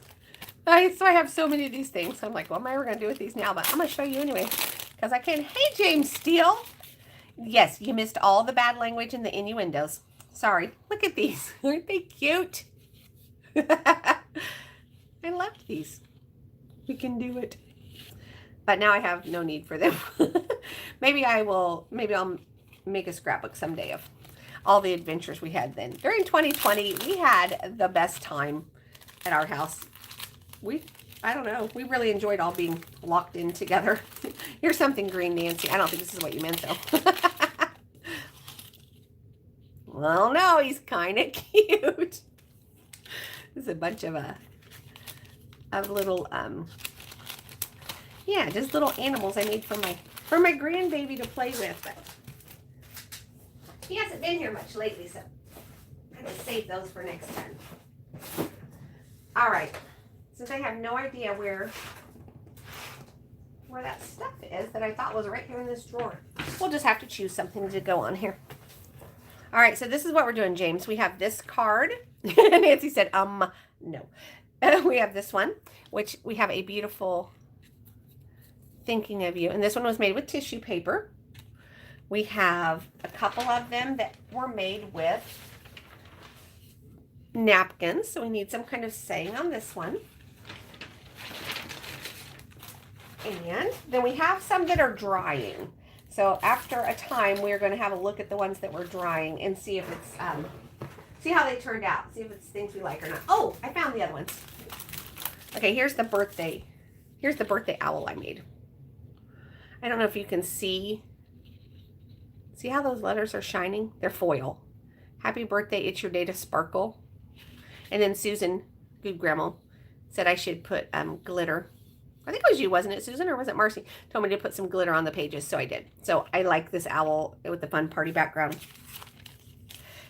So I have so many of these things. I'm like, what am I ever going to do with these now? But I'm going to show you anyway, because I can. Hey, James Steele. Yes, you missed all the bad language and the innuendos. Sorry. Look at these. Aren't they cute? I love these. We can do it. But now I have no need for them. maybe I'll make a scrapbook someday of all the adventures we had then. During 2020, we had the best time at our house. I don't know, we really enjoyed all being locked in together. Here's something green, Nancy. I don't think this is what you meant, though. Well, no, he's kind of cute. This is a bunch of little, yeah, just little animals I made for my grandbaby to play with. But he hasn't been here much lately, so I'm going to save those for next time. All right. Since I have no idea where that stuff is that I thought was right here in this drawer, we'll just have to choose something to go on here. All right, so this is what we're doing, James. We have this card. Nancy said, no. We have this one, which we have a beautiful thinking of you. And this one was made with tissue paper. We have a couple of them that were made with napkins. So we need some kind of saying on this one. And then we have some that are drying. So after a time, we're going to have a look at the ones that were drying and see if it's, see how they turned out. See if it's things we like or not. Oh, I found the other ones. Okay, here's the birthday owl I made. I don't know if you can see how those letters are shining? They're foil. Happy birthday, it's your day to sparkle. And then Susan, good grandma, said I should put glitter. I think it was you, wasn't it, Susan, or was it Marcy? Told me to put some glitter on the pages, so I did. So I like this owl with the fun party background.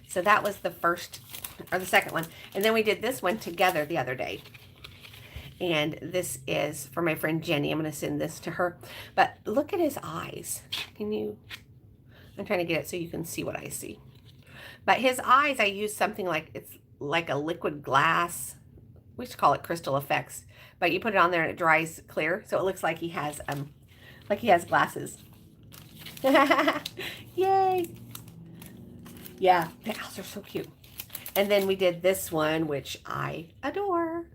So that was the first, or the second one. And then we did this one together the other day. And this is for my friend Jenny. I'm going to send this to her. But look at his eyes. I'm trying to get it so you can see what I see. But his eyes, I used something like, it's like a liquid glass. We used to call it crystal effects. But you put it on there and it dries clear. So it looks like he has glasses. Yay. Yeah, the owls are so cute. And then we did this one, which I adore.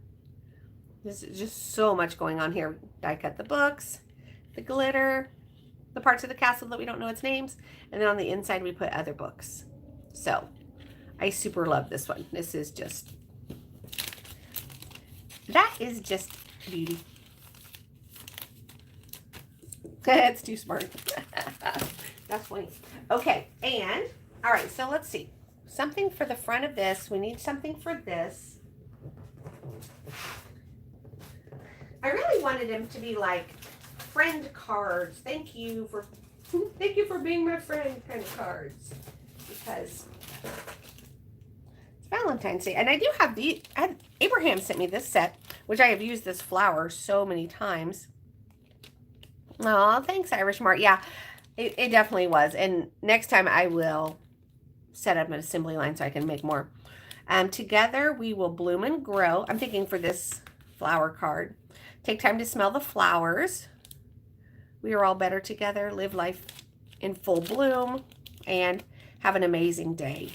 There's just so much going on here. Die cut the books, the glitter, the parts of the castle that we don't know its names. And then on the inside, we put other books. So I super love this one. This is just, that is just beauty. It's too smart. That's funny. Okay, and all right, so let's see. Something for the front of this. We need something for this. I really wanted them to be like friend cards. Thank you for being my friend kind of cards. Because it's Valentine's Day. And I do have Abraham sent me this set, which I have used this flower so many times. Oh, thanks, Irish Mart. Yeah, it definitely was. And next time I will set up an assembly line so I can make more. Together we will bloom and grow. I'm thinking for this flower card. Take time to smell the flowers. We are all better together. Live life in full bloom and have an amazing day.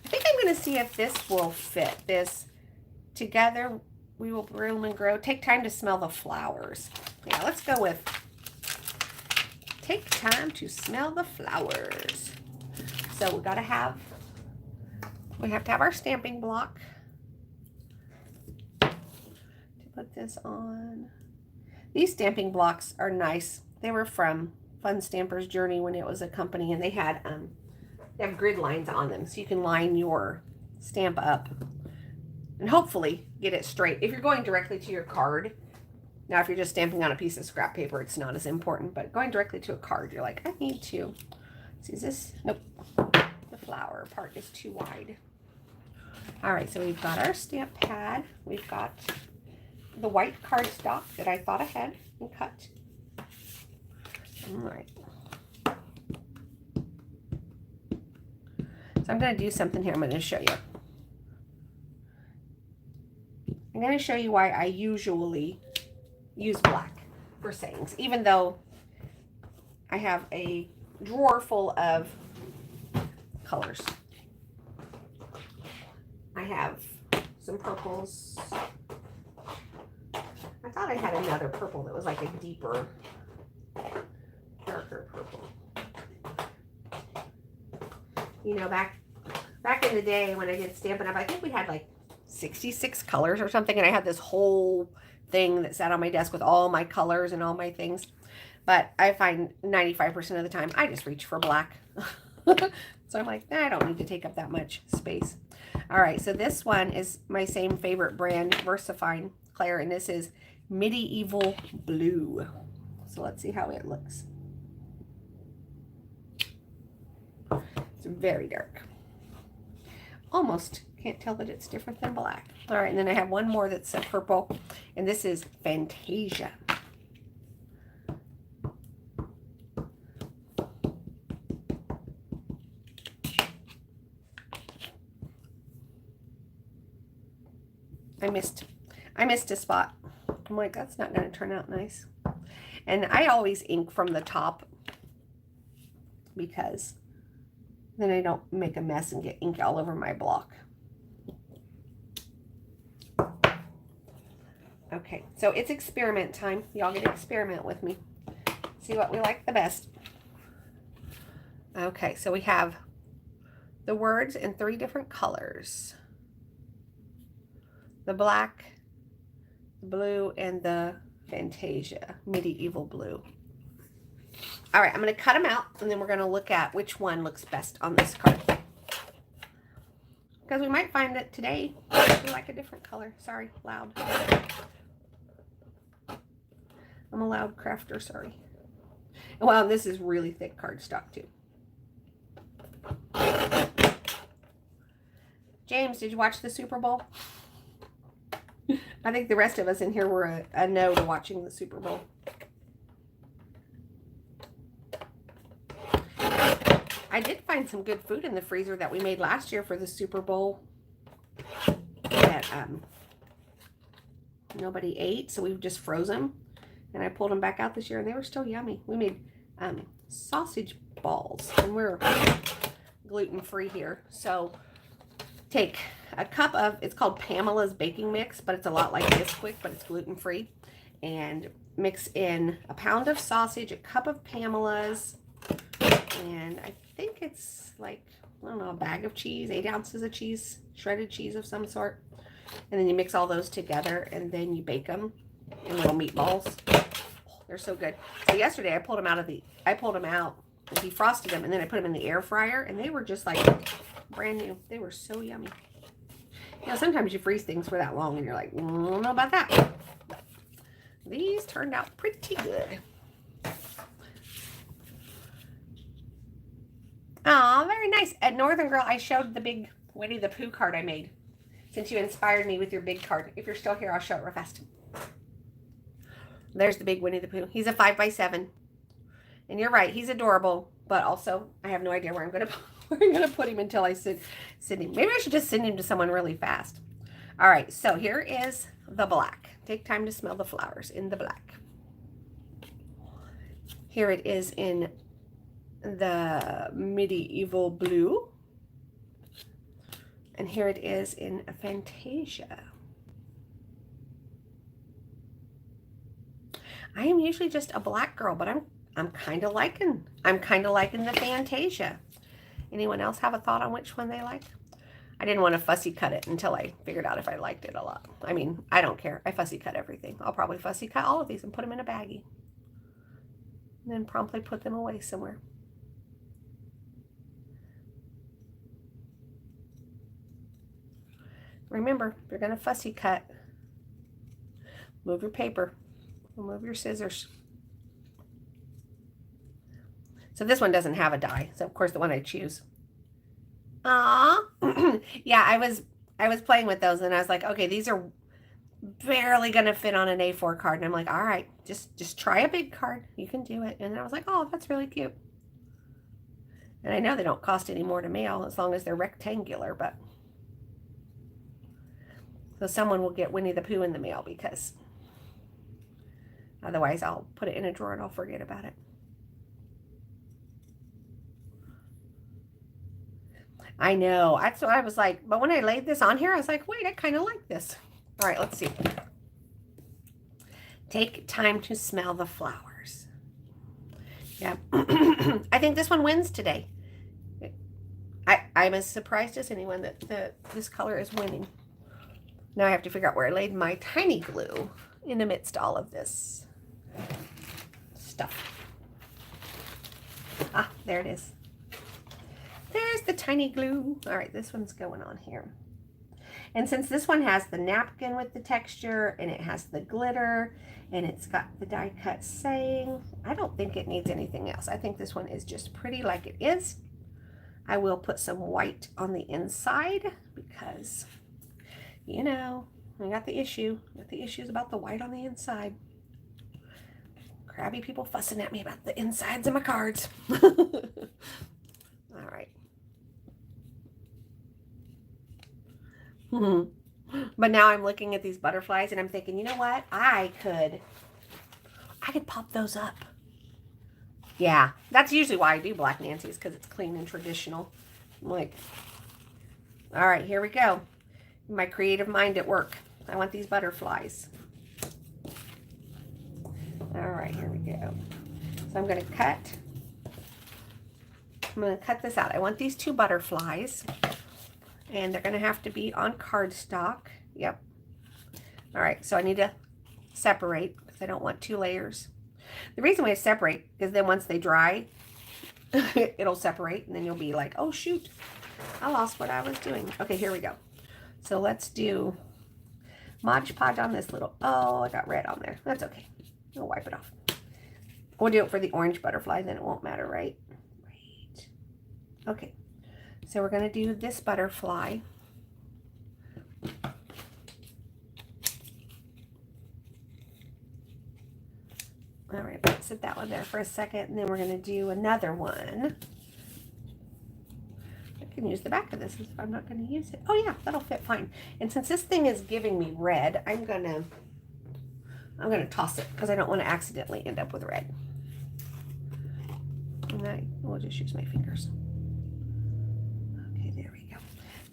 I think I'm going to see if this will fit. This together we will bloom and grow. Take time to smell the flowers. Yeah, let's go with take time to smell the flowers. So we have to have our stamping block to put this on. These stamping blocks are nice. They were from Fun Stampers Journey when it was a company, and they have grid lines on them, so you can line your stamp up and hopefully get it straight. If you're going directly to your card, now if you're just stamping on a piece of scrap paper, it's not as important, but going directly to a card, you're like, I need to. See, is this? Nope. The flower part is too wide. All right, so we've got our stamp pad. We've got the white cardstock that I thought ahead and cut. All right. So I'm going to do something here. I'm going to show you. I'm going to show you why I usually use black for sayings, even though I have a drawer full of colors. I have some purples. I thought I had another purple that was like a deeper, darker purple. You know, back in the day when I did Stampin' Up, I think we had like 66 colors or something, and I had this whole thing that sat on my desk with all my colors and all my things. But I find 95% of the time I just reach for black. So I'm like, I don't need to take up that much space. All right, so this one is my same favorite brand, VersaFine Claire, and this is Medieval Blue. So let's see how it looks. It's very dark. Almost can't tell that it's different than black. All right, and then I have one more that's a purple, and this is Fantasia. I missed a spot. I'm like, that's not going to turn out nice. And I always ink from the top because then I don't make a mess and get ink all over my block. Okay, so it's experiment time. Y'all get to experiment with me. See what we like the best. Okay, so we have the words in 3 different colors. The black, the blue, and the Fantasia, Medieval Blue. All right, I'm going to cut them out, and then we're going to look at which one looks best on this card. Because we might find that today we like a different color. Sorry, loud. I'm a loud crafter, sorry. Well, this is really thick cardstock, too. James, did you watch the Super Bowl? I think the rest of us in here were a no to watching the Super Bowl. I did find some good food in the freezer that we made last year for the Super Bowl that nobody ate, so we've just froze them. And I pulled them back out this year, and they were still yummy. We made sausage balls, and we're gluten-free here. So take a cup of, it's called Pamela's baking mix, but it's a lot like Bisquick, but it's gluten-free. And mix in a pound of sausage, a cup of Pamela's, and I think it's like, I don't know, a bag of cheese, 8 ounces of cheese, shredded cheese of some sort. And then you mix all those together, and then you bake them in little meatballs. Oh, they're so good. So yesterday I pulled them out, defrosted them, and then I put them in the air fryer, and they were just like brand new. They were so yummy. You know, sometimes you freeze things for that long and you're like, I don't know about that. These turned out pretty good. Oh, very nice. At Northern Girl, I showed the big Winnie the Pooh card I made. Since you inspired me with your big card. If you're still here, I'll show it real fast. There's the big Winnie the Pooh. He's a 5x7. And you're right, he's adorable. But also, I have no idea where I'm going to put him until I send him. Maybe I should just send him to someone really fast. All right, so here is the black. Take time to smell the flowers in the black. Here it is in the Medieval Blue. And here it is in a Fantasia. I am usually just a black girl, but I'm kind of liking the Fantasia. Anyone else have a thought on which one they like? I didn't want to fussy cut it until I figured out if I liked it a lot. I mean, I don't care. I fussy cut everything. I'll probably fussy cut all of these and put them in a baggie. And then promptly put them away somewhere. Remember, if you're going to fussy cut, move your paper, move your scissors. So this one doesn't have a die, so of course the one I choose. Aww. Yeah, I was playing with those and I was like, okay, these are barely going to fit on an A4 card. And I'm like, all right, just try a big card. You can do it. And I was like, oh, that's really cute. And I know they don't cost any more to mail as long as they're rectangular, but so someone will get Winnie the Pooh in the mail because otherwise I'll put it in a drawer and I'll forget about it. I know. That's what I was like. But when I laid this on here, I was like, wait, I kind of like this. All right, let's see. Take time to smell the flowers. Yeah. I think this one wins today. I'm as surprised as anyone that this color is winning. Now I have to figure out where I laid my tiny glue in amidst all of this stuff. Ah, there it is. There's the tiny glue. All right, this one's going on here. And since this one has the napkin with the texture and it has the glitter and it's got the die cut saying, I don't think it needs anything else. I think this one is just pretty like it is. I will put some white on the inside because, you know, I got the issue. I got the issues about the white on the inside. Crabby people fussing at me about the insides of my cards. All right. But now I'm looking at these butterflies and I'm thinking, you know what? I could pop those up. Yeah, that's usually why I do Black Nancy's, because it's clean and traditional. I'm like, all right, here we go. My creative mind at work. I want these butterflies. All right, here we go. So I'm going to cut this out. I want these two butterflies. And they're going to have to be on cardstock. Yep. All right, so I need to separate because I don't want two layers. The reason why I separate is then once they dry, it'll separate. And then you'll be like, oh, shoot. I lost what I was doing. Okay, here we go. So let's do Mod Podge on this little. Oh, I got red on there. That's okay. I'll wipe it off. We'll do it for the orange butterfly. Then it won't matter, right? Right. Okay. So we're going to do this butterfly. All right, let's set that one there for a second, and then we're going to do another one. I can use the back of this if I'm not going to use it. Oh yeah, that'll fit fine. And since this thing is giving me red, I'm gonna toss it because I don't want to accidentally end up with red. And we'll just use my fingers.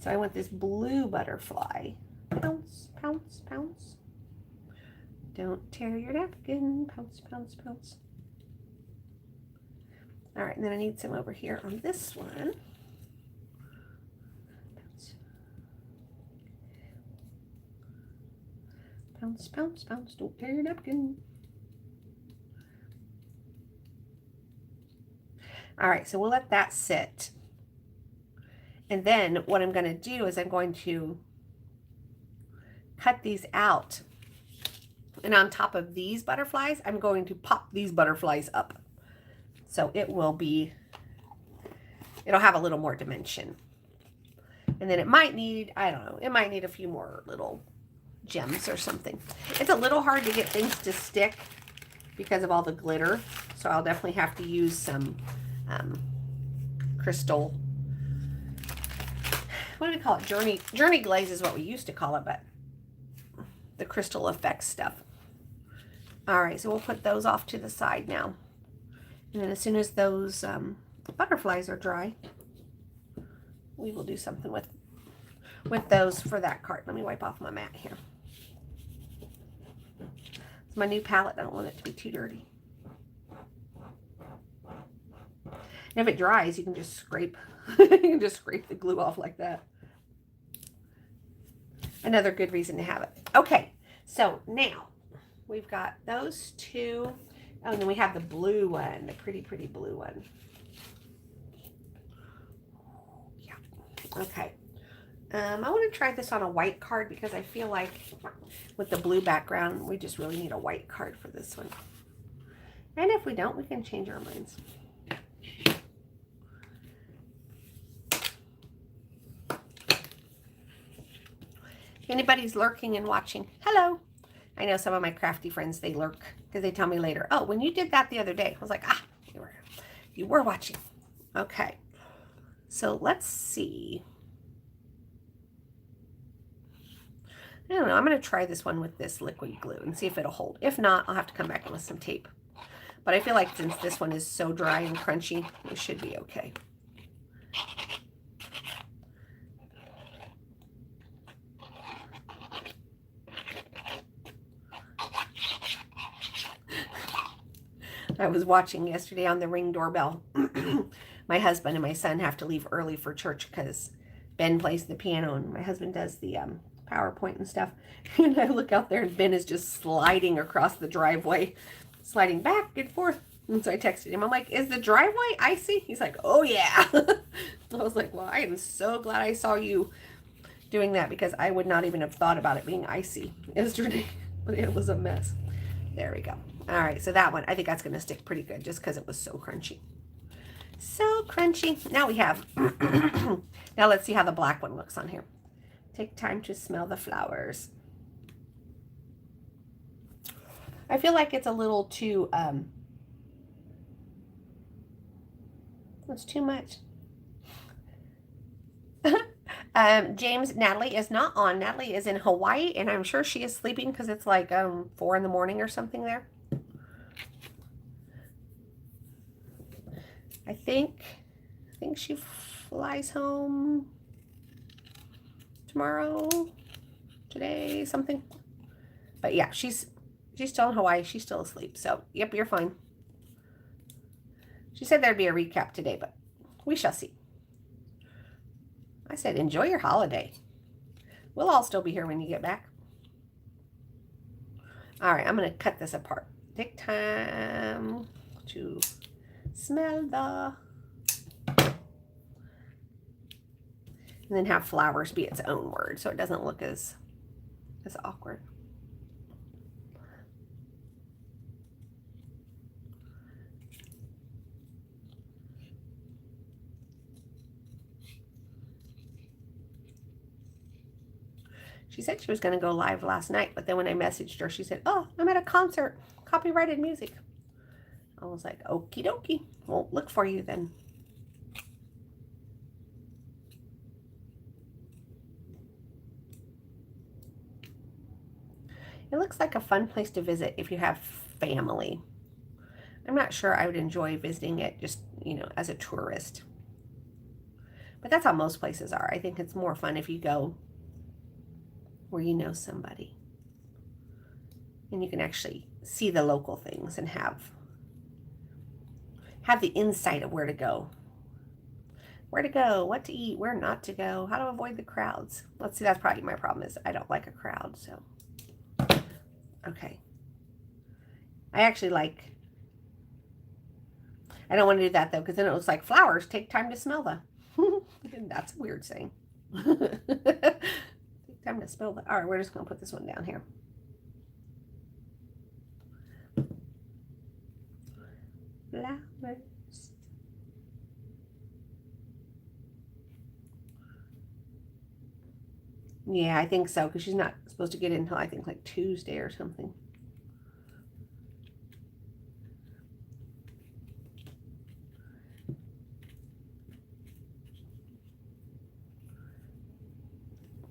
So I want this blue butterfly. Pounce, pounce, pounce. Don't tear your napkin. Pounce, pounce, pounce. All right, and then I need some over here on this one. Pounce, pounce, pounce, pounce. Don't tear your napkin. All right, so we'll let that sit. And then what I'm going to do is I'm going to cut these out. And on top of these butterflies, I'm going to pop these butterflies up. So it'll have a little more dimension. And then it might need, I don't know, it might need a few more little gems or something. It's a little hard to get things to stick because of all the glitter. So I'll definitely have to use some crystal. What do we call it? Journey glaze is what we used to call it, but the crystal effects stuff. All right, so we'll put those off to the side now. And then as soon as those butterflies are dry, we will do something with those for that card. Let me wipe off my mat here. It's my new palette. I don't want it to be too dirty. And if it dries, you can just scrape. You can just scrape the glue off like that. Another good reason to have it. Okay, so now we've got those two. Oh, and then we have the blue one, the pretty, pretty blue one. Yeah. Okay. I want to try this on a white card because I feel like with the blue background, we just really need a white card for this one. And if we don't, we can change our minds. If anybody's lurking and watching, hello. I know some of my crafty friends, they lurk because they tell me later, oh, when you did that the other day, I was like, ah, you were watching. Okay. So let's see. I don't know. I'm going to try this one with this liquid glue and see if it'll hold. If not, I'll have to come back in with some tape. But I feel like since this one is so dry and crunchy, it should be okay. I was watching yesterday on the Ring doorbell. My husband and my son have to leave early for church because Ben plays the piano and my husband does the PowerPoint and stuff. And I look out there and Ben is just sliding across the driveway, sliding back and forth. And so I texted him. I'm like, is the driveway icy? He's like, oh yeah. I was like, well, I am so glad I saw you doing that because I would not even have thought about it being icy yesterday. It was a mess. There we go. All right, so that one, I think that's going to stick pretty good just because it was so crunchy. So crunchy. Now we have, now let's see how the black one looks on here. Take time to smell the flowers. I feel like it's a little too, it's too much. James, Natalie is not on. Natalie is in Hawaii, and I'm sure she is sleeping because it's like 4 in the morning or something there. I think she flies home tomorrow, today, something. But yeah, she's still in Hawaii. She's still asleep. So, yep, you're fine. She said there'd be a recap today, but we shall see. I said, enjoy your holiday. We'll all still be here when you get back. All right, I'm going to cut this apart. Take time to smell the... And then have flowers be its own word so it doesn't look as awkward. She said she was going to go live last night, but then when I messaged her, she said, oh, I'm at a concert, copyrighted music. I was like, okie dokie, won't look for you then. It looks like a fun place to visit if you have family. I'm not sure I would enjoy visiting it just, as a tourist. But that's how most places are. I think it's more fun if you go where you know somebody. And you can actually see the local things and have the insight of where to go. Where to go, what to eat, where not to go, how to avoid the crowds. Let's see, that's probably my problem is I don't like a crowd, so. Okay. I actually like, I don't want to do that though, because then it looks like flowers take time to smell them. That's a weird saying. Take time to smell them. All right, we're just going to put this one down here. Flowers. Yeah, I think so, because she's not supposed to get in until I think like Tuesday or something.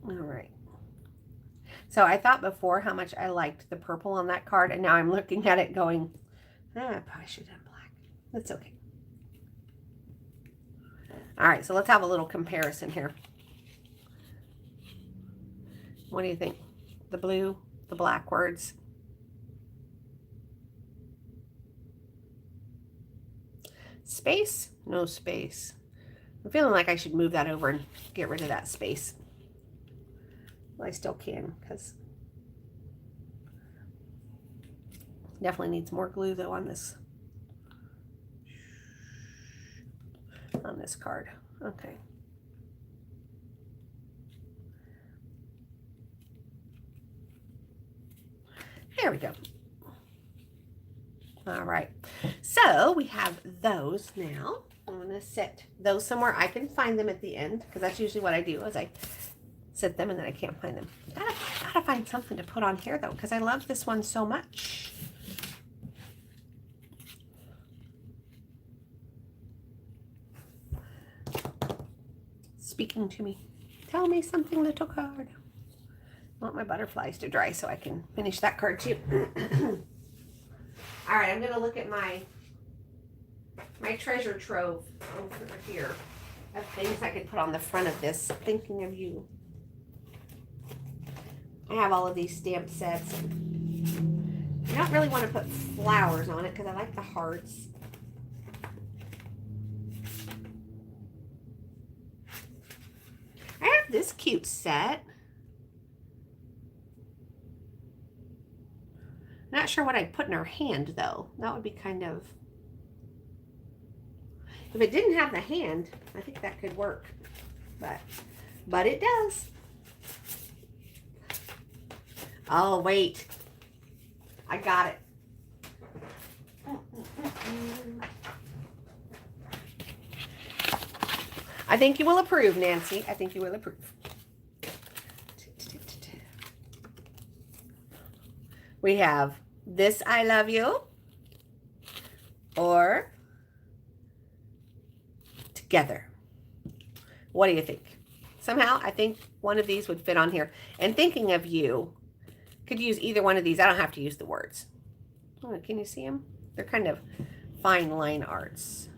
All right. So I thought before how much I liked the purple on that card, and now I'm looking at it going, I probably should have done black. That's okay. All right, so let's have a little comparison here. What do you think? The blue, the black words. Space? No space. I'm feeling like I should move that over and get rid of that space. Well, I still can because definitely needs more glue though on this card. Okay. There we go. All right. So we have those now. I'm going to set those somewhere. I can find them at the end because that's usually what I do is I set them and then I can't find them. Gotta find something to put on here though because I love this one so much. Speaking to me. Tell me something, little card. I want my butterflies to dry so I can finish that card too. All right, I'm going to look at my treasure trove over here of things I could put on the front of this. Thinking of you. I have all of these stamp sets. I don't really want to put flowers on it because I like the hearts. I have this cute set. Not sure what I'd put in her hand though. That would be kind of, if it didn't have the hand, I think that could work. But it does. Oh, wait. I got it. I think you will approve, Nancy. I think you will approve. We have this I love you or together. What do you think? Somehow I think one of these would fit on here. And thinking of you, could use either one of these. I don't have to use the words. Oh, can you see them? They're kind of fine line arts.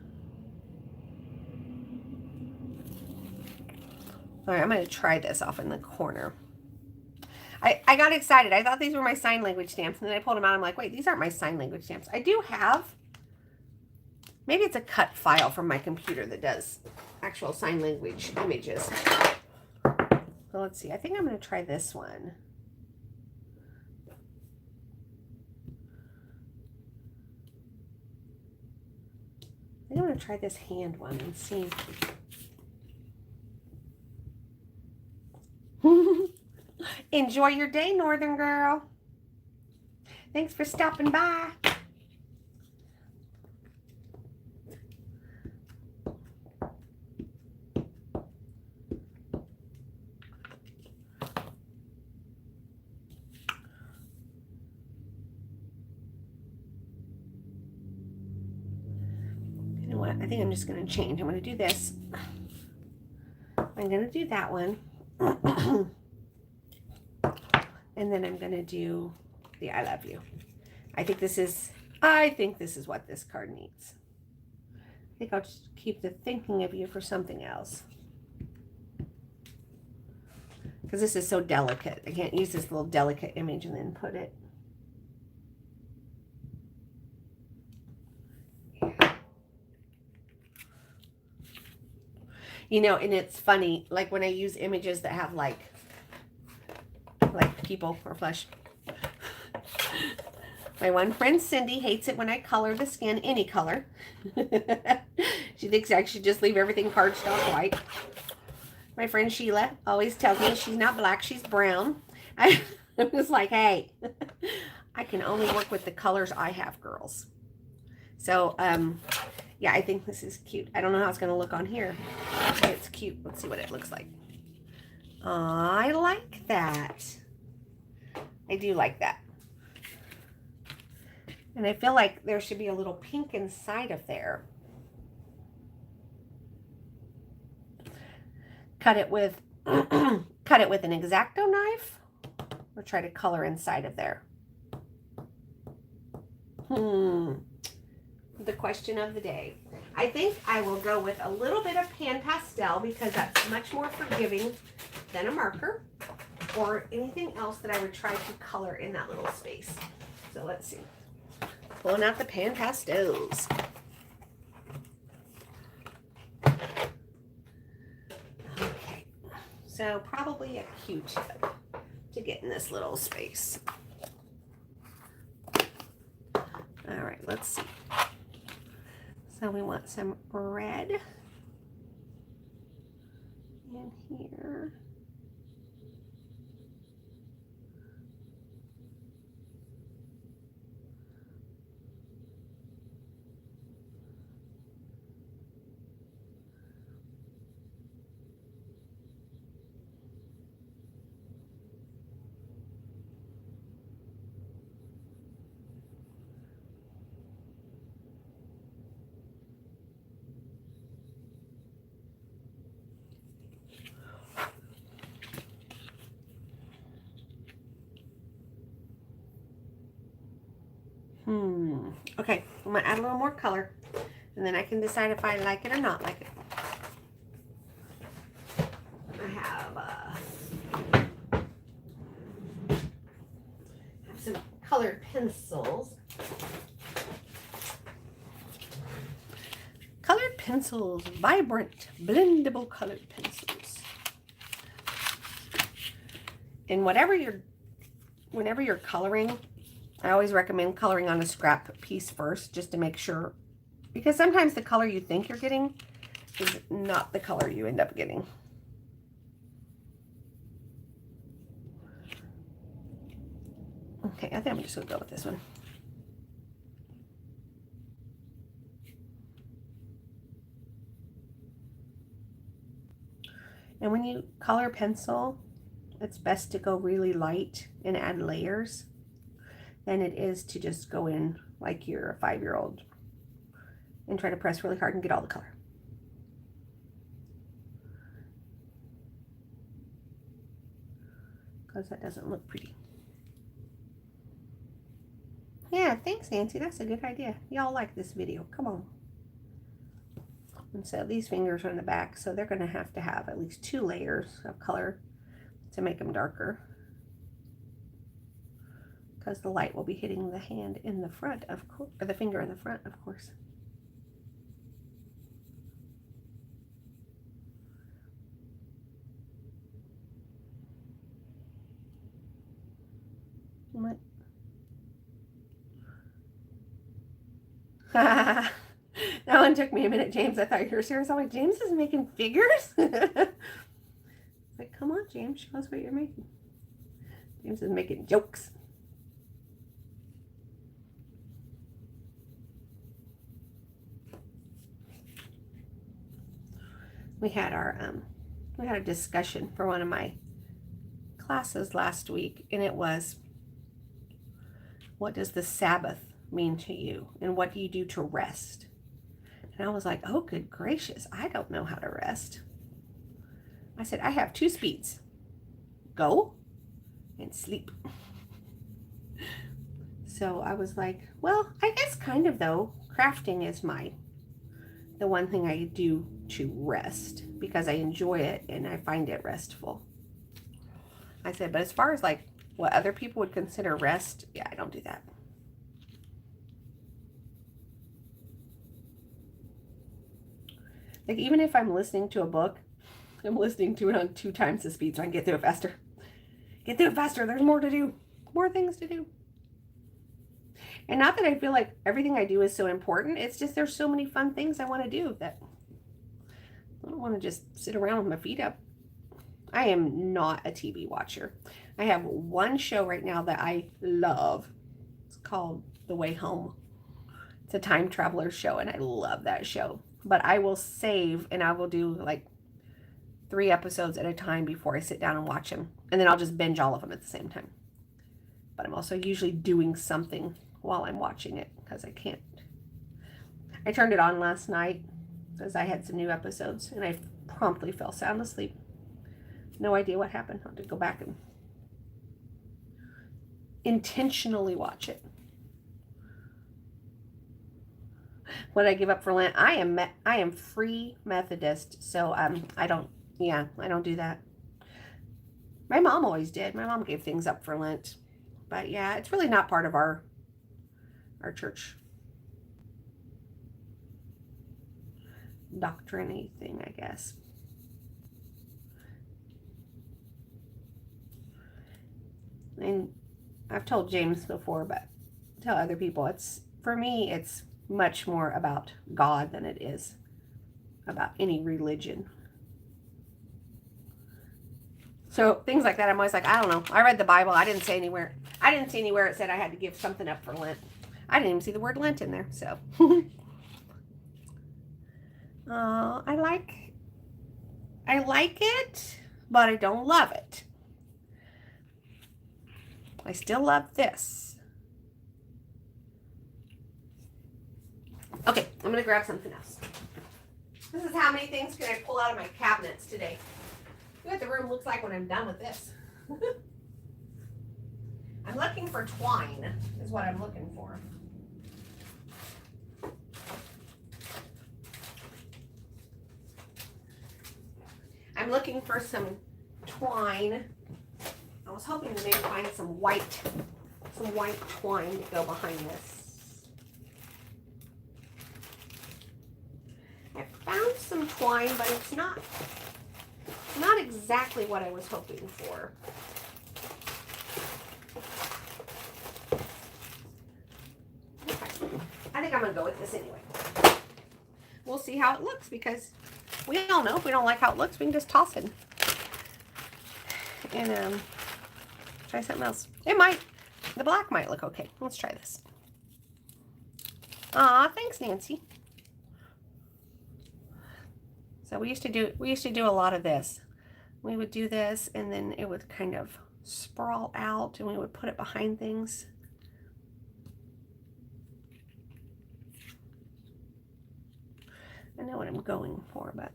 All right, I'm going to try this off in the corner. I got excited. I thought these were my sign language stamps, and then I pulled them out. I'm like, wait, these aren't my sign language stamps. I do have, maybe it's a cut file from my computer that does actual sign language images. Well, let's see. I think I'm going to try this one. I think I'm going to try this hand one and see. Enjoy your day, Northern Girl. Thanks for stopping by. You know what? I think I'm just going to change. I'm going to do this. I'm going to do that one. And then I'm going to do the I love you. I think this is what this card needs. I think I'll just keep the thinking of you for something else. Because this is so delicate. I can't use this little delicate image and then put it. You know, and it's funny, like when I use images that have like people or flesh. My one friend Cindy hates it when I color the skin any color. She thinks I should just leave everything cardstock white. My friend Sheila always tells me she's not black, she's brown. I'm just like, hey, I can only work with the colors I have, girls. So, yeah, I think this is cute. I don't know how it's going to look on here. But it's cute. Let's see what it looks like. I like that. I do like that. And I feel like there should be a little pink inside of there. Cut it with an X-Acto knife or try to color inside of there. The question of the day. I think I will go with a little bit of pan pastel because that's much more forgiving than a marker or anything else that I would try to color in that little space. So let's see. Pulling out the pan pastels. Okay. So probably a Q-tip. to get in this little space. All right, let's see. So we want some red in here. Okay, I'm gonna add a little more color, and then I can decide if I like it or not like it. I have some colored pencils. Colored pencils, vibrant, blendable colored pencils. And whenever you're coloring, I always recommend coloring on a scrap piece first, just to make sure, because sometimes the color you think you're getting is not the color you end up getting. Okay, I think I'm just gonna go with this one. And when you color pencil, it's best to go really light and add layers than it is to just go in like you're a 5-year-old and try to press really hard and get all the color. Because that doesn't look pretty. Yeah, thanks, Nancy. That's a good idea. Y'all like this video. Come on. And so these fingers are in the back, so they're going to have at least 2 layers of color to make them darker, because the light will be hitting the hand in the front, of course, or the finger in the front, of course. What? That one took me a minute, James. I thought you were serious. I'm like, James is making figures? Like, come on, James. Show us what you're making. James is making jokes. We had a discussion for one of my classes last week, and it was, what does the Sabbath mean to you, and what do you do to rest? And I was like, oh, good gracious, I don't know how to rest. I said, I have 2 speeds: go and sleep. So I was like, well, I guess kind of, though. Crafting is the one thing I do to rest, because I enjoy it and I find it restful. I said, but as far as like what other people would consider rest, yeah, I don't do that. Like, even if I'm listening to a book, I'm listening to it on 2 times the speed so I can get through it faster. Get through it faster. There's more to do. More things to do. And not that I feel like everything I do is so important. It's just there's so many fun things I want to do that I don't want to just sit around with my feet up. I am not a TV watcher. I have one show right now that I love. It's called The Way Home. It's a time traveler show, and I love that show. But I will save, and I will do like 3 episodes at a time before I sit down and watch them. And then I'll just binge all of them at the same time. But I'm also usually doing something while I'm watching it, because I can't. I turned it on last night because I had some new episodes, and I promptly fell sound asleep. No idea what happened. I'll have to go back and intentionally watch it. What did I give up for Lent? I am free Methodist, so I don't do that. My mom always did. My mom gave things up for Lent. But yeah, it's really not part of our church doctrine thing, I guess. And I've told James before, but tell other people, for me, it's much more about God than it is about any religion. So things like that, I'm always like, I don't know. I read the Bible. I didn't see anywhere it said I had to give something up for Lent. I didn't even see the word Lent in there. So I like it, but I don't love it. I still love this. Okay, I'm gonna grab something else. This is how many things can I pull out of my cabinets today. Look what the room looks like when I'm done with this. I'm looking for twine, is what I'm looking for. I'm looking for some twine. I was hoping to maybe find some white twine to go behind this. I found some twine, but it's not exactly what I was hoping for. Okay. I think I'm gonna go with this anyway. We'll see how it looks, because we all know if we don't like how it looks, we can just toss it and try something else. The black might look okay. Let's try this. Aw, thanks, Nancy. So we used to do a lot of this. We would do this, and then it would kind of sprawl out, and we would put it behind things. I know what I'm going for, but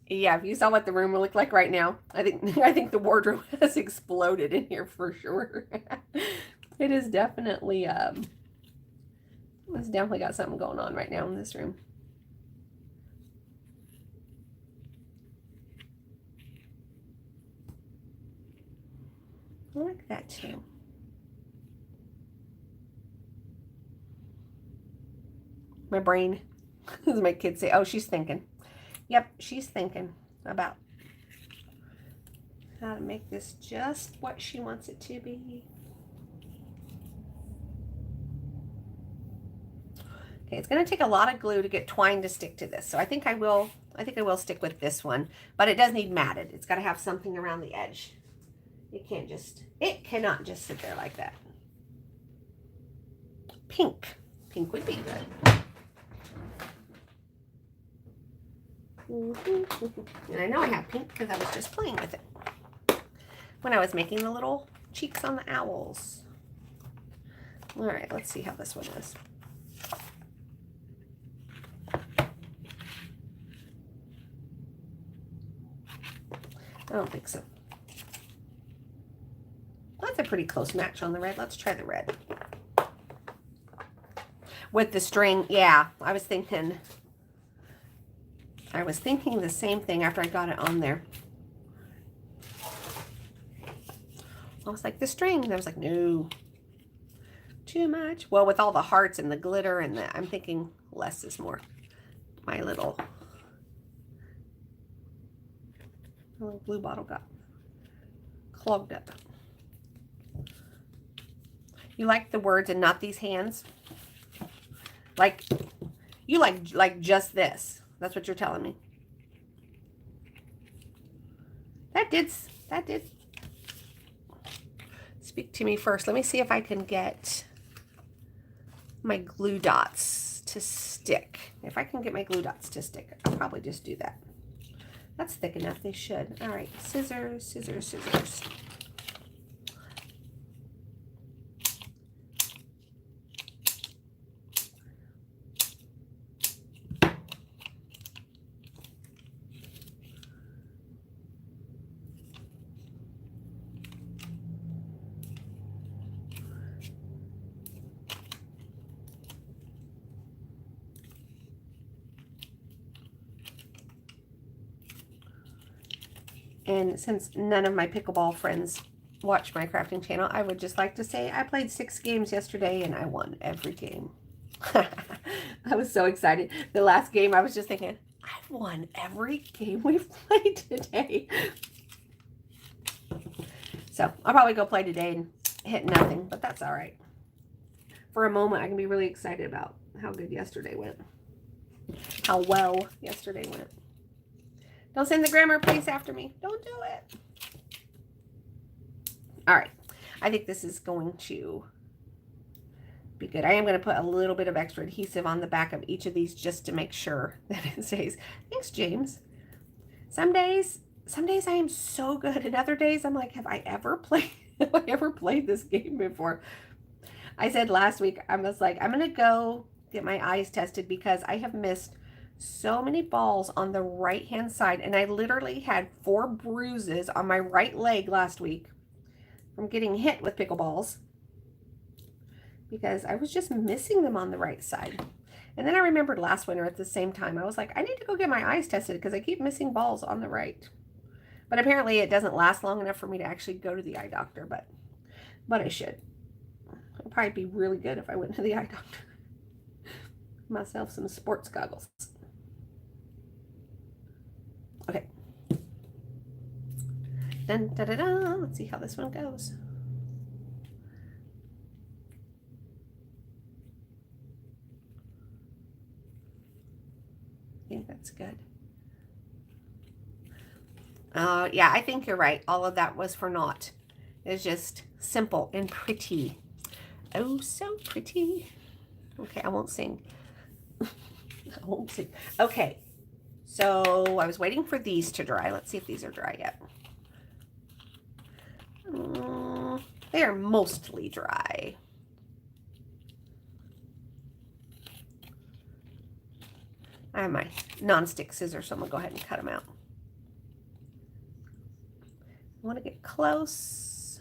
yeah, if you saw what the room would look like right now, I think the wardrobe has exploded in here for sure. It is definitely it's definitely got something going on right now in this room. I like that too. My brain, as my kids say, oh, she's thinking. Yep, she's thinking about how to make this just what she wants it to be. Okay, it's going to take a lot of glue to get twine to stick to this. So I think I will stick with this one, but it does need matted. It's got to have something around the edge. It cannot just sit there like that. Pink would be good. And I know I have pink because I was just playing with it when I was making the little cheeks on the owls. All right, let's see how this one is. I don't think so. That's a pretty close match on the red. Let's try the red. With the string, yeah, I was thinking the same thing after I got it on there. I was like, the string, and I was like, no, too much. Well, with all the hearts and the glitter and I'm thinking less is more. My little glue bottle got clogged up. You like the words and not these hands? Like, you like just this. That's what you're telling me. That did speak to me first. Let me see if I can get my glue dots to stick. If I can get my glue dots to stick, I'll probably just do that. That's thick enough. They should. All right, scissors, scissors, scissors. And since none of my pickleball friends watch my crafting channel, I would just like to say I played 6 games yesterday and I won every game. I was so excited. The last game I was just thinking, I've won every game we've played today. So I'll probably go play today and hit nothing, but that's all right. For a moment, I can be really excited about how good yesterday went. How well yesterday went. Don't send the grammar police after me. Don't do it. All right. I think this is going to be good. I am going to put a little bit of extra adhesive on the back of each of these just to make sure that it stays. Thanks, James. Some days I am so good, and other days I'm like, have I ever played this game before? I said last week, I was like, I'm going to go get my eyes tested because I have missed so many balls on the right-hand side, and I literally had 4 bruises on my right leg last week from getting hit with pickleballs because I was just missing them on the right side. And then I remembered last winter at the same time, I was like, I need to go get my eyes tested because I keep missing balls on the right. But apparently it doesn't last long enough for me to actually go to the eye doctor, but I should. It'd probably be really good if I went to the eye doctor. Myself some sports goggles. Okay. Dun, da, da, da. Let's see how this one goes. I think that's good. Yeah, I think you're right. All of that was for naught. It's just simple and pretty. Oh, so pretty. Okay, I won't sing. I won't sing. Okay, so I was waiting for these to dry. Let's see if these are dry yet. They are mostly dry. I have my non-stick scissors, so I'm going to go ahead and cut them out. I want to get close,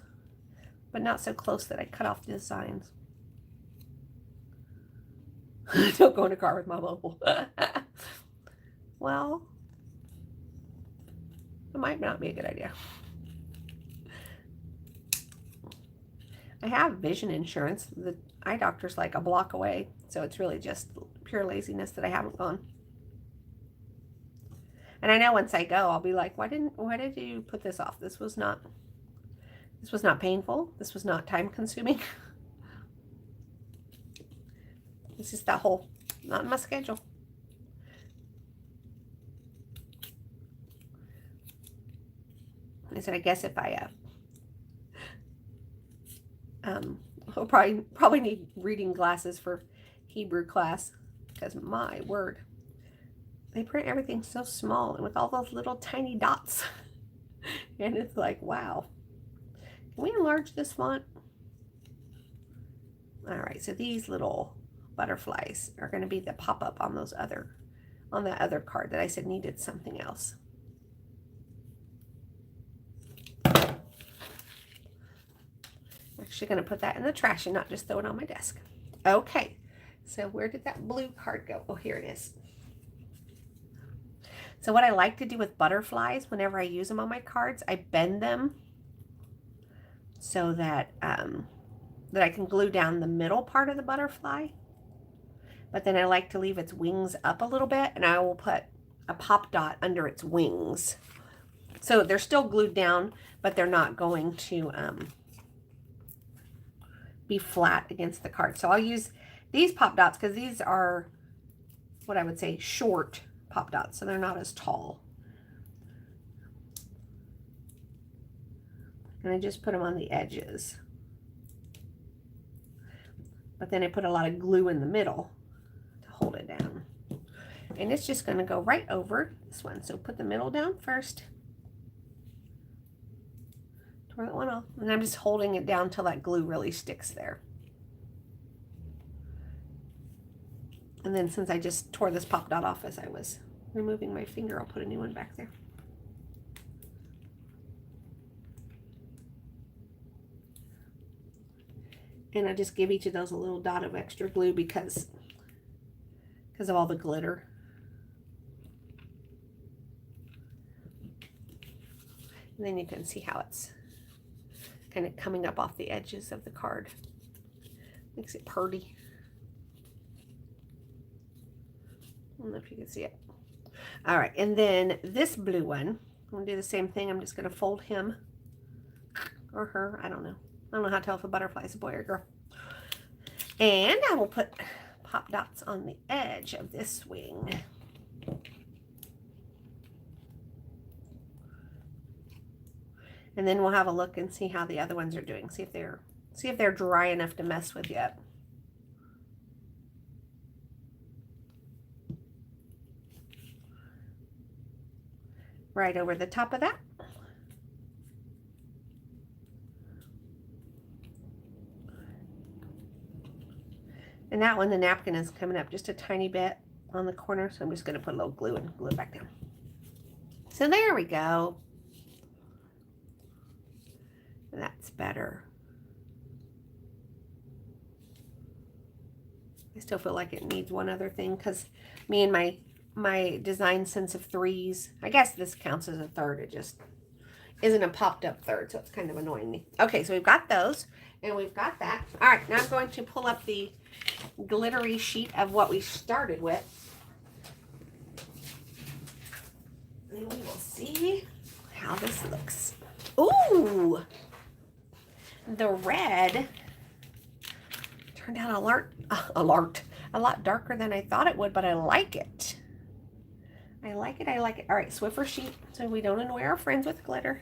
but not so close that I cut off the signs. Don't go in a car with my mobile. Well, it might not be a good idea. I have vision insurance. The eye doctor's like a block away, so it's really just pure laziness that I haven't gone. And I know once I go, I'll be like, why did you put this off? This was not painful. This was not time consuming. It's just that whole, not in my schedule. I said, I guess if I, I'll probably need reading glasses for Hebrew class, because my word, they print everything so small and with all those little tiny dots. And it's like, wow. Can we enlarge this font? All right, so these little butterflies are going to be the pop-up on that other card that I said needed something else. I'm actually going to put that in the trash and not just throw it on my desk. Okay, so where did that blue card go? Oh, here it is. So what I like to do with butterflies, whenever I use them on my cards, I bend them so that that I can glue down the middle part of the butterfly. But then I like to leave its wings up a little bit, and I will put a pop dot under its wings. So they're still glued down, but they're not going to be flat against the card. So I'll use these pop dots because these are what I would say short pop dots, so they're not as tall. And I just put them on the edges. But then I put a lot of glue in the middle to hold it down. And it's just going to go right over this one. So put the middle down first. Tore that one off. And I'm just holding it down till that glue really sticks there. And then since I just tore this pop dot off as I was removing my finger, I'll put a new one back there. And I just give each of those a little dot of extra glue because of all the glitter. And then you can see how it's kind of coming up off the edges of the card. Makes it pretty. I don't know if you can see it. All right, and then this blue one, I'm gonna do the same thing. I'm just gonna fold him or her, I don't know. I don't know how to tell if a butterfly is a boy or a girl. And I will put pop dots on the edge of this wing. And then we'll have a look and see how the other ones are doing. See if they're dry enough to mess with yet. Right over the top of that. And that one, the napkin is coming up just a tiny bit on the corner, so I'm just going to put a little glue and glue it back down. So there we go. That's better. I still feel like it needs one other thing because me and my design sense of threes, I guess this counts as a third. It just isn't a popped up third, so it's kind of annoying me. Okay, so we've got those and we've got that. All right, now I'm going to pull up the glittery sheet of what we started with. And we will see how this looks. Ooh! The red turned out a lot darker than I thought it would, but I like it. I like it. All right, Swiffer sheet, so we don't annoy our friends with glitter.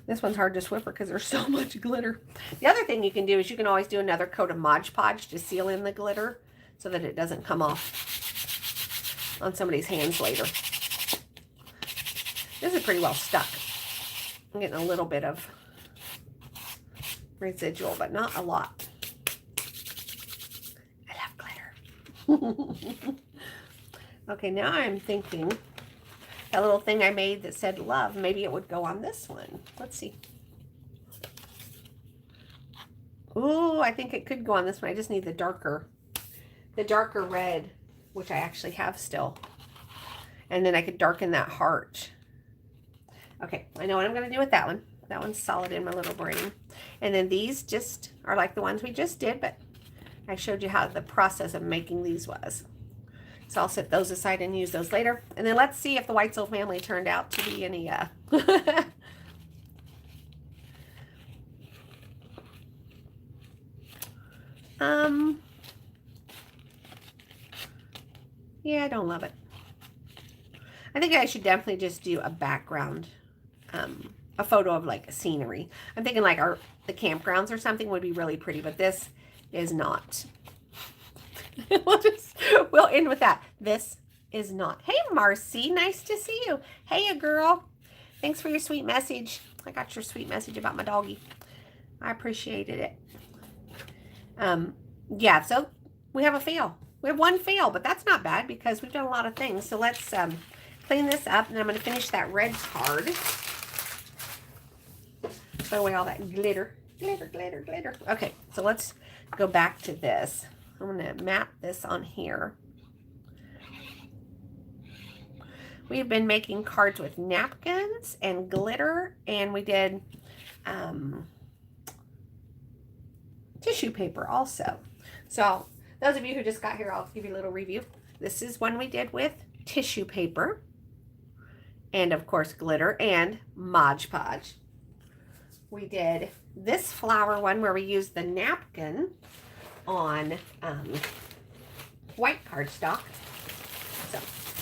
This one's hard to Swiffer because there's so much glitter. The other thing you can do is you can always do another coat of Mod Podge to seal in the glitter so that it doesn't come off on somebody's hands later. This is pretty well stuck. I'm getting a little bit of residual, but not a lot. I love glitter. Okay, now I'm thinking that little thing I made that said love, maybe it would go on this one. Let's see. Ooh, I think it could go on this one. I just need the darker red, which I actually have still. And then I could darken that heart. Okay, I know what I'm going to do with that one. That one's solid in my little brain. And then these just are like the ones we just did, but I showed you how the process of making these was. So I'll set those aside and use those later. And then let's see if the Whitesell family turned out to be any, yeah, I don't love it. I think I should definitely just do a background, a photo of like a scenery. I'm thinking like the campgrounds or something would be really pretty, but this is not. We'll end with that. This is not. Hey, Marcy, nice to see you. Hey, girl. Thanks for your sweet message. I got your sweet message about my doggy. I appreciated it. Yeah, so we have a fail. We have one fail, but that's not bad because we've done a lot of things. So let's clean this up, and I'm going to finish that red card. Throw away all that glitter. Glitter. Okay, so let's go back to this. I'm going to map this on here. We've been making cards with napkins and glitter, and we did tissue paper also. So those of you who just got here, I'll give you a little review. This is one we did with tissue paper and of course glitter and Mod Podge. We did this flower one where we used the napkin on white cardstock. So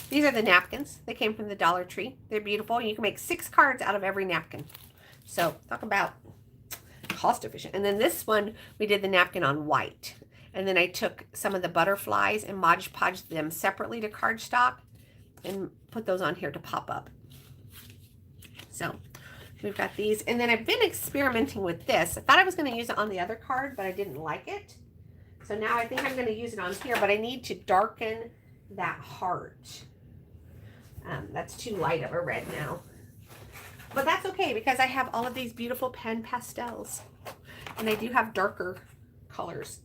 these are the napkins. They came from the Dollar Tree. They're beautiful. You can make 6 cards out of every napkin. So talk about cost efficient. And then this one, we did the napkin on white. And then I took some of the butterflies and Mod Podged them separately to cardstock and put those on here to pop up. So we've got these. And then I've been experimenting with this. I thought I was going to use it on the other card, but I didn't like it. So now I think I'm going to use it on here, but I need to darken that heart. That's too light of a red now. But that's okay because I have all of these beautiful pen pastels. And I do have darker colors.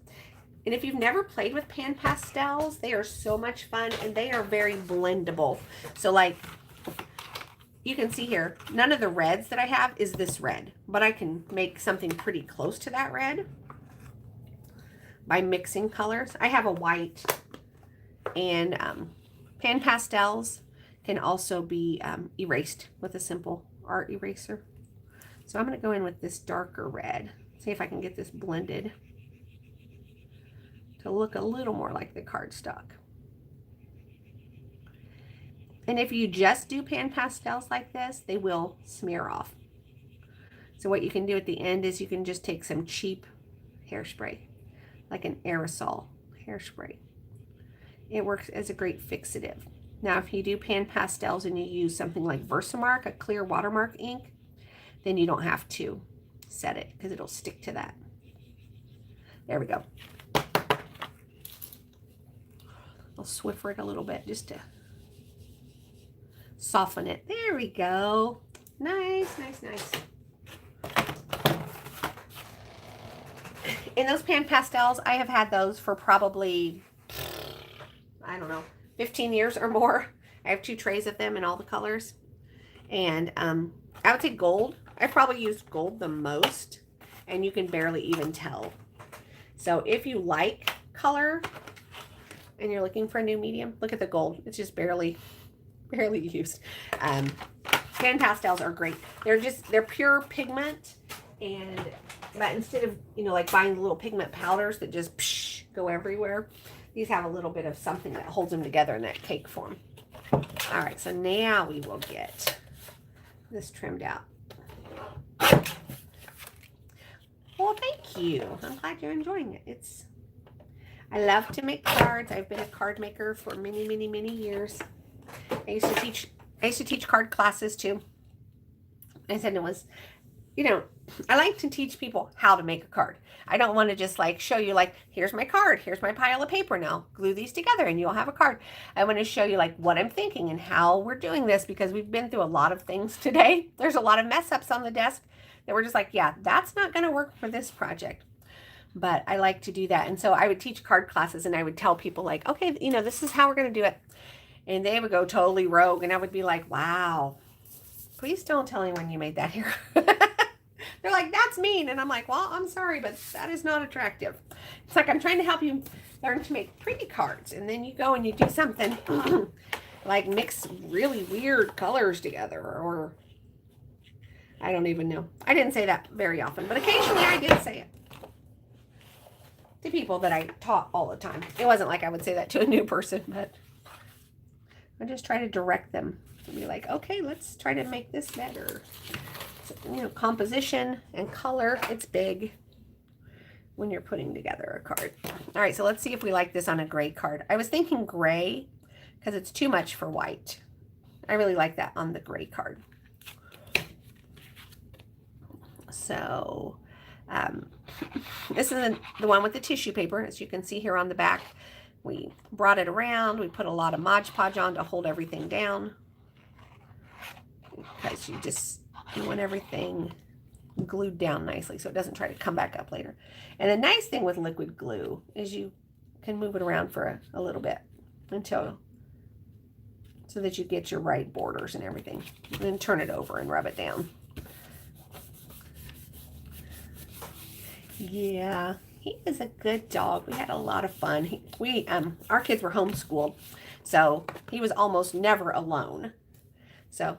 And if you've never played with pan pastels, they are so much fun and they are very blendable. So like you can see here, none of the reds that I have is this red, but I can make something pretty close to that red. by mixing colors. I have a white, and pan pastels can also be erased with a simple art eraser. So I'm going to go in with this darker red. See if I can get this blended to look a little more like the cardstock. And if you just do pan pastels like this, they will smear off. So what you can do at the end is you can just take some cheap hairspray, like an aerosol hairspray. It works as a great fixative. Now, if you do pan pastels and you use something like Versamark, a clear watermark ink, then you don't have to set it because it'll stick to that. There we go. I'll Swiffer it a little bit just to soften it. There we go. Nice, nice, nice. And those pan pastels, I have had those for probably, I don't know, 15 years or more. I have 2 trays of them in all the colors. And I would say gold. I probably used gold the most, and you can barely even tell. So if you like color and you're looking for a new medium, look at the gold. It's just barely used. Pan pastels are great. They're pure pigment, but instead of, like buying the little pigment powders that just go everywhere, these have a little bit of something that holds them together in that cake form. All right, so now we will get this trimmed out. Well, thank you. I'm glad you're enjoying it. I love to make cards. I've been a card maker for many, many, many years. I used to teach card classes too. I said it was, I like to teach people how to make a card. I don't want to just show you here's my card, here's my pile of paper, now glue these together and you'll have a card. I want to show you what I'm thinking and how we're doing this, because we've been through a lot of things today. There's a lot of mess ups on the desk that we're just yeah, that's not going to work for this project. But I like to do that. And so I would teach card classes and I would tell people okay, this is how we're going to do it. And they would go totally rogue. And I would be wow, please don't tell anyone you made that here. They're that's mean. And I'm well, I'm sorry, but that is not attractive. It's I'm trying to help you learn to make pretty cards. And then you go and you do something mix really weird colors together, or I don't even know. I didn't say that very often, but occasionally I did say it to people that I taught all the time. It wasn't I would say that to a new person, but I just try to direct them to be okay, let's try to make this better. So, composition and color, it's big when you're putting together a card. All right, so let's see if we like this on a gray card. I was thinking gray because it's too much for white. I really like that on the gray card. So this is the one with the tissue paper, as you can see here on the back. We brought it around. We put a lot of Mod Podge on to hold everything down, because you want everything glued down nicely so it doesn't try to come back up later. And the nice thing with liquid glue is you can move it around for a little bit so that you get your right borders and everything. And then turn it over and rub it down. Yeah, he is a good dog. We had a lot of fun. Our kids were homeschooled, so he was almost never alone. So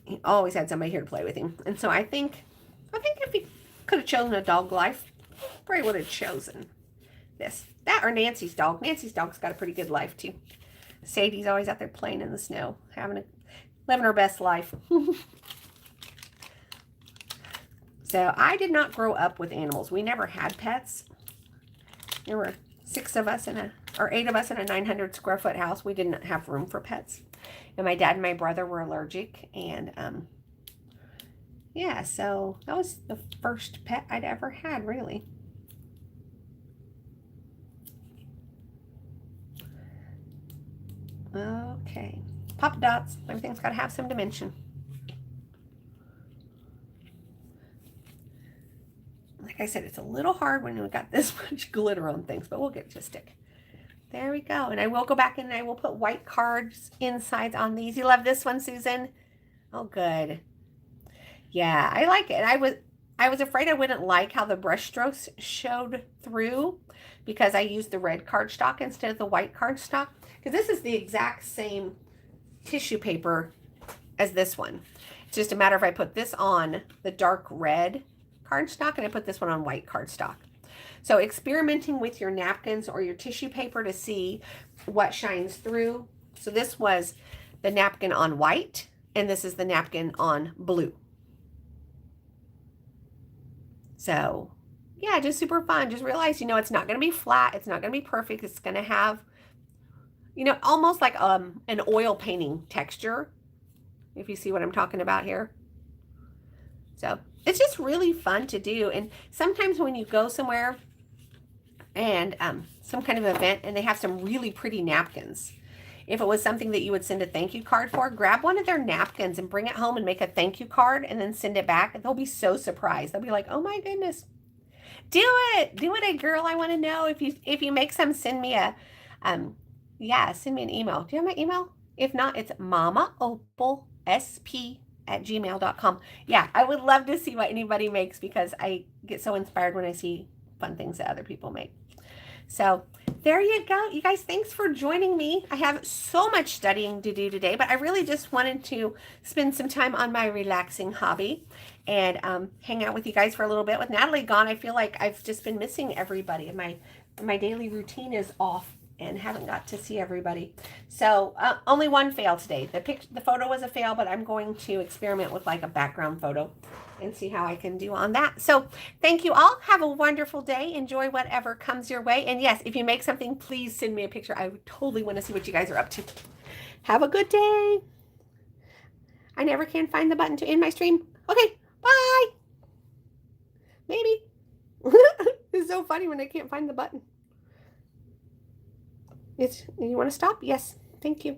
he always had somebody here to play with him. And so I think if he could have chosen a dog life, he probably would have chosen this. That or Nancy's dog. Nancy's dog's got a pretty good life too. Sadie's always out there playing in the snow, living her best life. So I did not grow up with animals. We never had pets. There were 8 of us in a 900 square foot house. We didn't have room for pets. And my dad and my brother were allergic. And yeah, so that was the first pet I'd ever had, really. Okay. Pop dots. Everything's got to have some dimension. Like I said, it's a little hard when we've got this much glitter on things, but we'll get it to stick. There we go. And I will go back and I will put white cards insides on these. You love this one, Susan? Oh, good. Yeah, I like it. I was afraid I wouldn't like how the brush strokes showed through because I used the red cardstock instead of the white cardstock. Because this is the exact same tissue paper as this one. It's just a matter of I put this on the dark red cardstock and I put this one on white cardstock. So experimenting with your napkins or your tissue paper to see what shines through. So this was the napkin on white and this is the napkin on blue. So yeah, just super fun. Just realize, it's not going to be flat. It's not going to be perfect. It's going to have, almost like an oil painting texture, if you see what I'm talking about here. So it's just really fun to do. And sometimes when you go somewhere and some kind of event and they have some really pretty napkins, if it was something that you would send a thank you card for, grab one of their napkins and bring it home and make a thank you card and then send it back. They'll be so surprised. They'll be like, oh my goodness, do it, girl. I want to know if you make some, send me a, send me an email. Do you have my email? If not, it's mamaopalsp@gmail.com. Yeah, I would love to see what anybody makes because I get so inspired when I see fun things that other people make. So there you go. You guys, thanks for joining me. I have so much studying to do today, but I really just wanted to spend some time on my relaxing hobby and hang out with you guys for a little bit. With Natalie gone, I feel like I've just been missing everybody. My daily routine is off and haven't got to see everybody. So only one fail today. The photo was a fail, but I'm going to experiment with like a background photo and see how I can do on that. So thank you all. Have a wonderful day. Enjoy whatever comes your way. And yes, if you make something, please send me a picture. I totally want to see what you guys are up to. Have a good day. I never can find the button to end my stream. Okay, bye. Maybe. It's so funny when I can't find the button. You want to stop? Yes. Thank you.